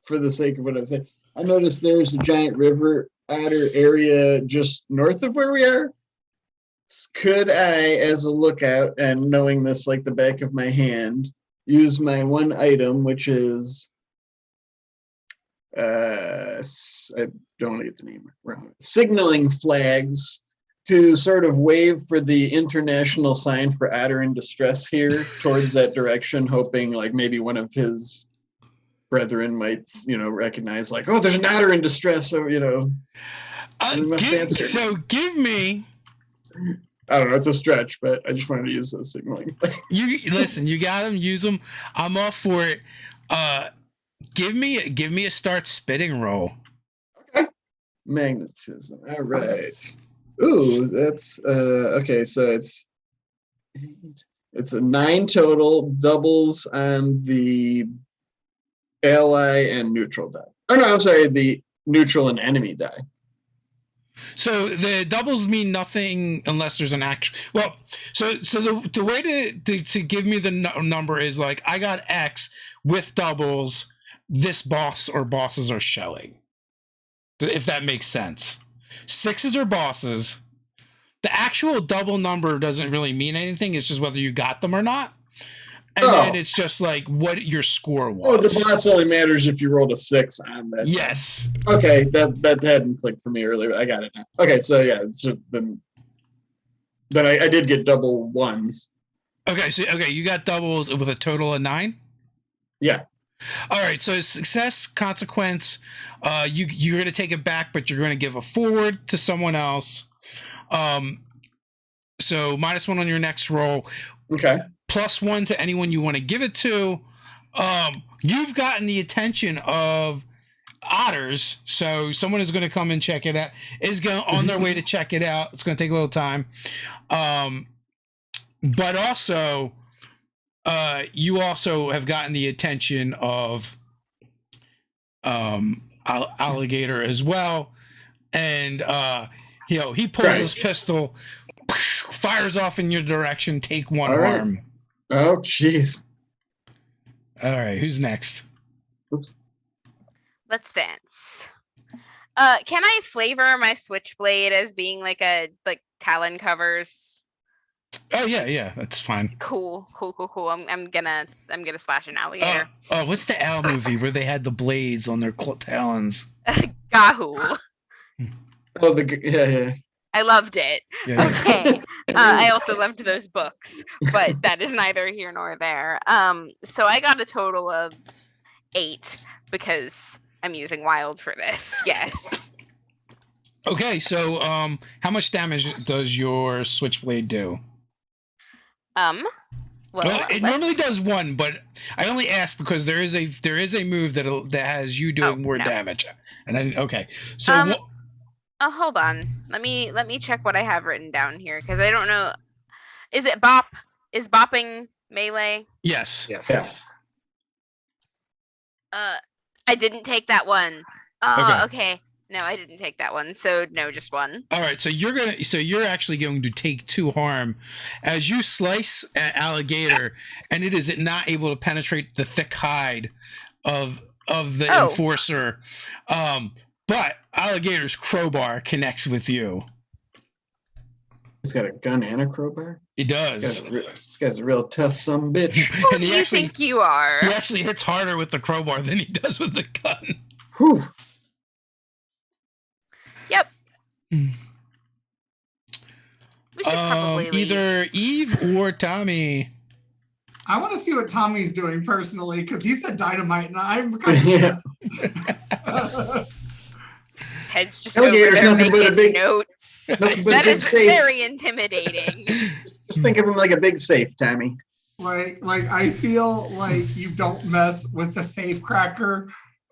for the sake of what I say, I noticed there's a giant river otter area just north of where we are. Could I, as a lookout, and knowing this like the back of my hand, use my one item, which is I don't want to get the name wrong. Signaling flags to sort of wave for the international sign for otter in distress here towards that direction, hoping like maybe one of his brethren might, recognize like, oh, there's an otter in distress, so we must answer. So give me. I don't know, it's a stretch, but I just wanted to use those signaling things. You listen, you got them, use them. I'm all for it. Give me a start spitting roll. Okay. Magnetism. All right. Ooh, that's okay, so it's a 9 total, doubles on the ally and neutral die. Oh no, I'm sorry, the neutral and enemy die. So the doubles mean nothing unless there's an action. Well, so the way to give me the number is like I got X with doubles. This boss or bosses are showing. If that makes sense. 6s are bosses. The actual double number doesn't really mean anything. It's just whether you got them or not. And then it's just like what your score was. Oh, the boss only matters if you rolled a 6 on that. Yes. Okay, that hadn't clicked for me earlier. I got it now. Okay, so yeah, it's just then I did get double 1s. Okay, so you got doubles with a total of 9? Yeah. All right, so success consequence, you're going to take it back, but you're going to give a forward to someone else. So -1 on your next roll. Okay. +1 to anyone you want to give it to. You've gotten the attention of otters, so someone is going to come and check it out. Is going on their way to check it out. It's going to take a little time, but also, you also have gotten the attention of alligator as well, and he pulls his pistol, fires off in your direction. Take 1 harm. Oh, jeez. All right, who's next? Oops. Let's dance. Can I flavor my switchblade as being like talon covers? Oh yeah, that's fine. Cool. I'm gonna slash an alligator. What's the owl movie where they had the blades on their talons? Gahoo. Oh, yeah. I loved it. Yeah. Okay. I also loved those books, but that is neither here nor there. So I got a total of 8 because I'm using wild for this. Yes. Okay, so how much damage does your switchblade do? Well, it normally does 1, but I only asked because there is a move that has you doing more damage. And then so hold on. Let me check what I have written down here because I don't know. Is it bop? Is bopping melee? Yes. Yeah. I didn't take that one. Okay. No, I didn't take that one. So no, just 1. All right. So you're actually going to take 2 harm as you slice an alligator, and it is not able to penetrate the thick hide of the enforcer. But alligator's crowbar connects with you. He's got a gun and a crowbar? He does. This guy's a real tough son bitch. Who do you think you are? He actually hits harder with the crowbar than he does with the gun. Whew. Yep. We should probably leave. Either Eve or Tommy. I want to see what Tommy's doing personally because he said dynamite, and I'm kind of. Head's just Alligator's over there nothing but a making big notes. That is very intimidating. Just think of him like a big safe, Tommy. Like I feel like you don't mess with the safe cracker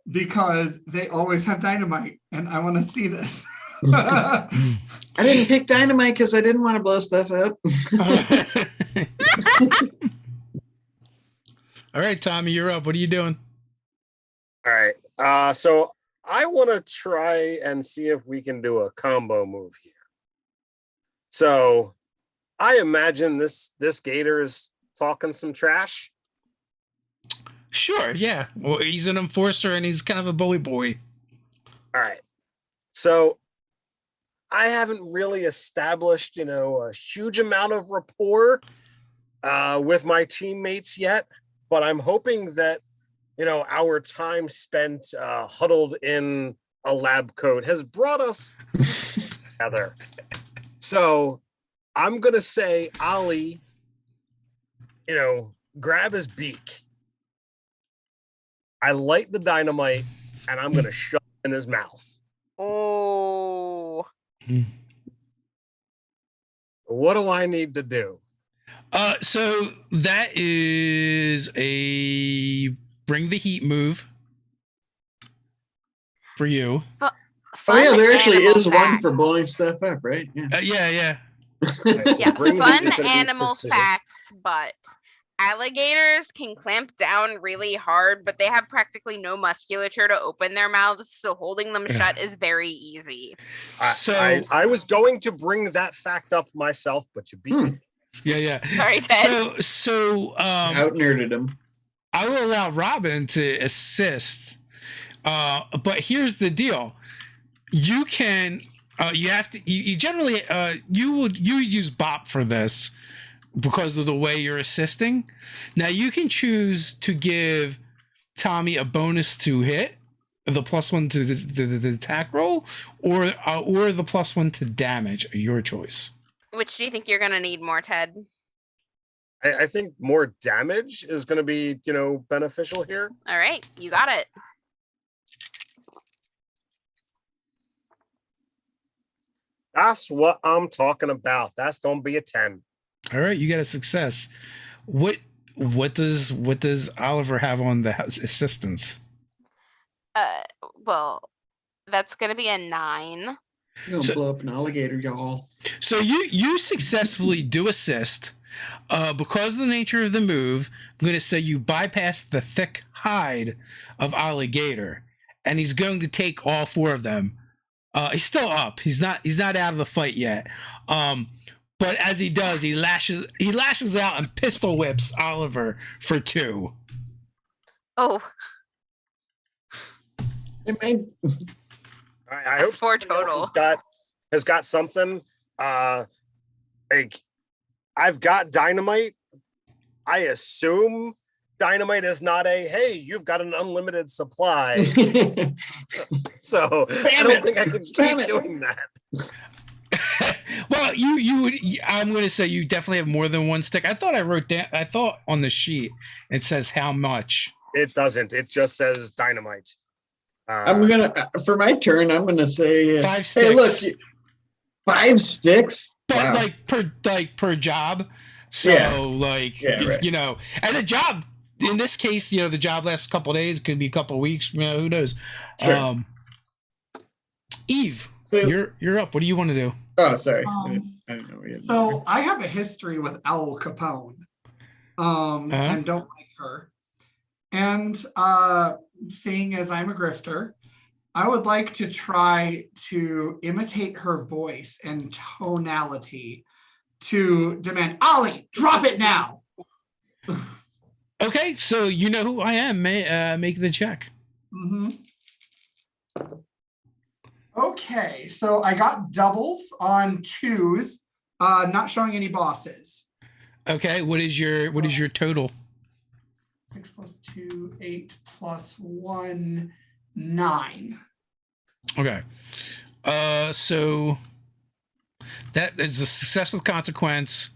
because they always have dynamite, and I want to see this. I didn't pick dynamite because I didn't want to blow stuff up. All right, Tommy, you're up. What are you doing? All right. So I want to try and see if we can do a combo move here. So I imagine this gator is talking some trash. Sure, yeah. Well, he's an enforcer and he's kind of a bully boy. All right. So I haven't really established, a huge amount of rapport with my teammates yet, but I'm hoping that, our time spent huddled in a lab coat has brought us together. So I'm going to say, Ollie, grab his beak. I light the dynamite and I'm going to shove it in his mouth. Oh. What do I need to do? So that is a bring the heat move for you. Oh yeah, there actually animal is one fact. for blowing stuff up, right? Yeah. Yeah. All right, so Yeah, bring the heat fun is gonna be animal precision. facts, but alligators can clamp down really hard, but they have practically no musculature to open their mouths, so holding them Yeah. shut is very easy. I was going to bring that fact up myself, but you beat me. Yeah. Sorry, Ted. Out nerded him. I will allow Robin to assist. But here's the deal. You can you have to you generally you would use Bop for this because of the way you're assisting. Now you can choose to give Tommy a bonus to hit, the +1 to the attack roll, or the +1 to damage. Your choice. Which do you think you're gonna need more, Ted? I think more damage is going to be, beneficial here. All right, you got it. That's what I'm talking about. That's going to be a 10. All right, you got a success. What does Oliver have on the assistance? Well, that's gonna be a 9. You're gonna So- blow up an alligator, y'all. So you successfully do assist. Because of the nature of the move, I'm going to say you bypass the thick hide of alligator, and he's going to take all 4 of them. He's still up. He's not out of the fight yet. But as he does, he lashes out and pistol whips Oliver for 2. Oh, It made I hope 4 somebody else total. has got something. Like I've got dynamite. I assume dynamite is not a hey, you've got an unlimited supply. So I don't think I can keep doing that. Well, you would. I'm going to say you definitely have more than 1 stick. I thought I wrote down. I thought on the sheet it says how much. It doesn't. It just says dynamite. I'm gonna for my turn. I'm gonna say 5 sticks. Hey, look, 5 sticks. But Wow. per job. So Yeah, right. and a job in this case, the job lasts a couple of days, could be a couple of weeks, who knows. Sure. Eve, So- you're up. What do you want to do? Oh, sorry. I didn't know we had. So I have a history with Al Capone, and don't like her. And seeing as I'm a grifter, I would like to try to imitate her voice and tonality to demand, Ollie, drop it now. Okay, so you know who I am. Make the check. Mm-hmm. Okay, so I got doubles on 2s, not showing any bosses. Okay, what is your total? 6 + 2, 8 + 1, 9. Okay. So that is a success with consequence.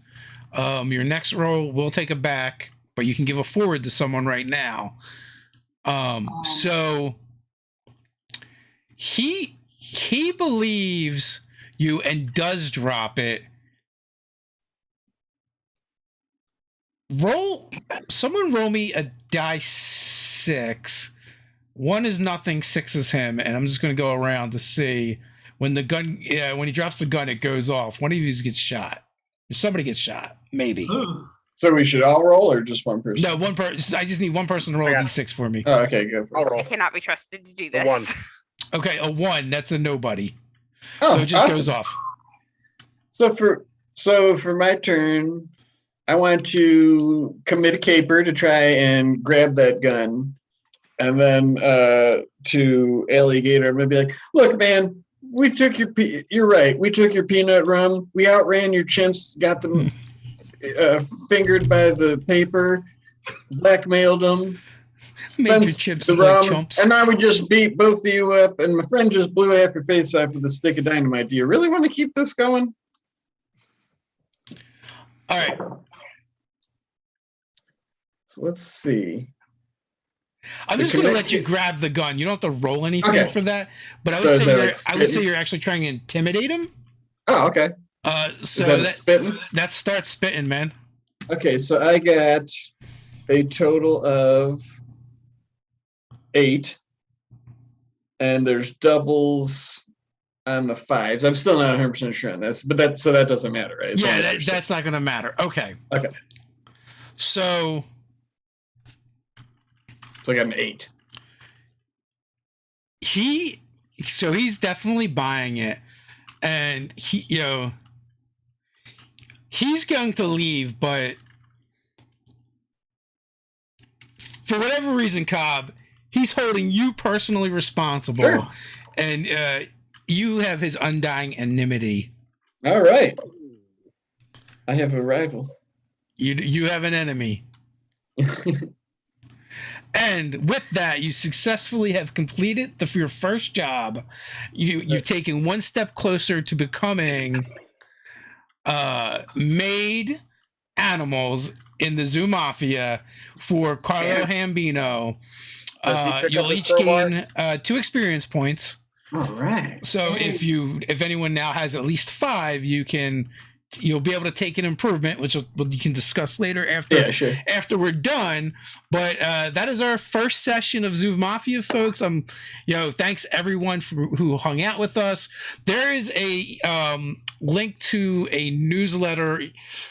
Your next roll will take it back, but you can give a forward to someone right now. So he believes you and does drop it. Someone roll me a die 6. 1 is nothing, 6 is him, and I'm just gonna go around to see when the gun. Yeah, when he drops the gun, it goes off. One of you gets shot. Somebody gets shot, maybe. So we should all roll, or just one person? No, one person. I just need one person to roll a d6 for me. Oh, okay, go for I'll it. roll. I cannot be trusted to do A this. 1. Okay, a 1. That's a nobody. Oh, So it just awesome. goes off. So for my turn, I want to commit a caper to try and grab that gun. And then to Alligator, I'm going to be like, look, man, you're right. We took your peanut rum. We outran your chimps, got them fingered by the paper, blackmailed them. Made your chips the look like rum, chumps. and now we just beat both of you up, and my friend just blew half your face off with a stick of dynamite. Do you really want to keep this going? All right. So let's see. I'm just going to let you grab the gun. You don't have to roll anything for that. But I would say you're actually trying to intimidate him. Oh, okay. So that spitting? That starts spitting, man. Okay, so I got a total of 8, and there's doubles on the 5s. I'm still not 100% sure on this, but that doesn't matter, right? It's that's not going to matter. Okay. So I got an 8. He's definitely buying it, and he's going to leave, but for whatever reason, Cobb, he's holding you personally responsible, sure. And you have his undying enmity. All right. I have a rival. You have an enemy. And with that, you successfully have completed your first job. You've taken one step closer to becoming maid animals in the Zoo Mafia for Carlo Hambino. You'll each gain 2 experience points. All right. So if anyone now has at least 5, you'll be able to take an improvement, which you can discuss later after we're done. But that is our first session of Zoo Mafia, folks. Thanks everyone who hung out with us. There is a link to a newsletter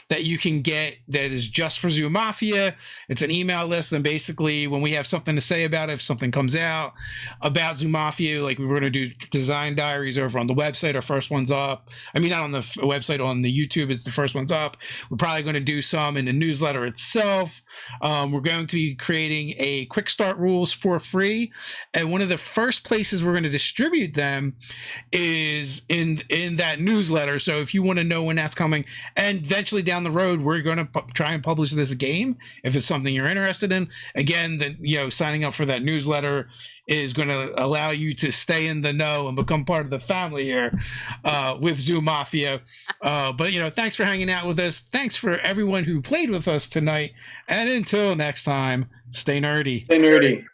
that you can get that is just for Zoo Mafia. It's an email list, and basically when we have something to say about it, if something comes out about Zoo Mafia, like we were going to do design diaries over on the website, our first one's up. I mean, not on the website, on the YouTube, it's the first one's up. We're probably going to do some in the newsletter itself. We're going to be creating a quick start rules for free, and one of the first places we're going to distribute them is in that newsletter. So if you want to know when that's coming, and eventually down the road we're going to try and publish this game if it's something you're interested in. Again, signing up for that newsletter is going to allow you to stay in the know and become part of the family here with Zoo Mafia. But thanks for hanging out with us. Thanks for everyone who played with us tonight. And until next time, stay nerdy. Stay nerdy.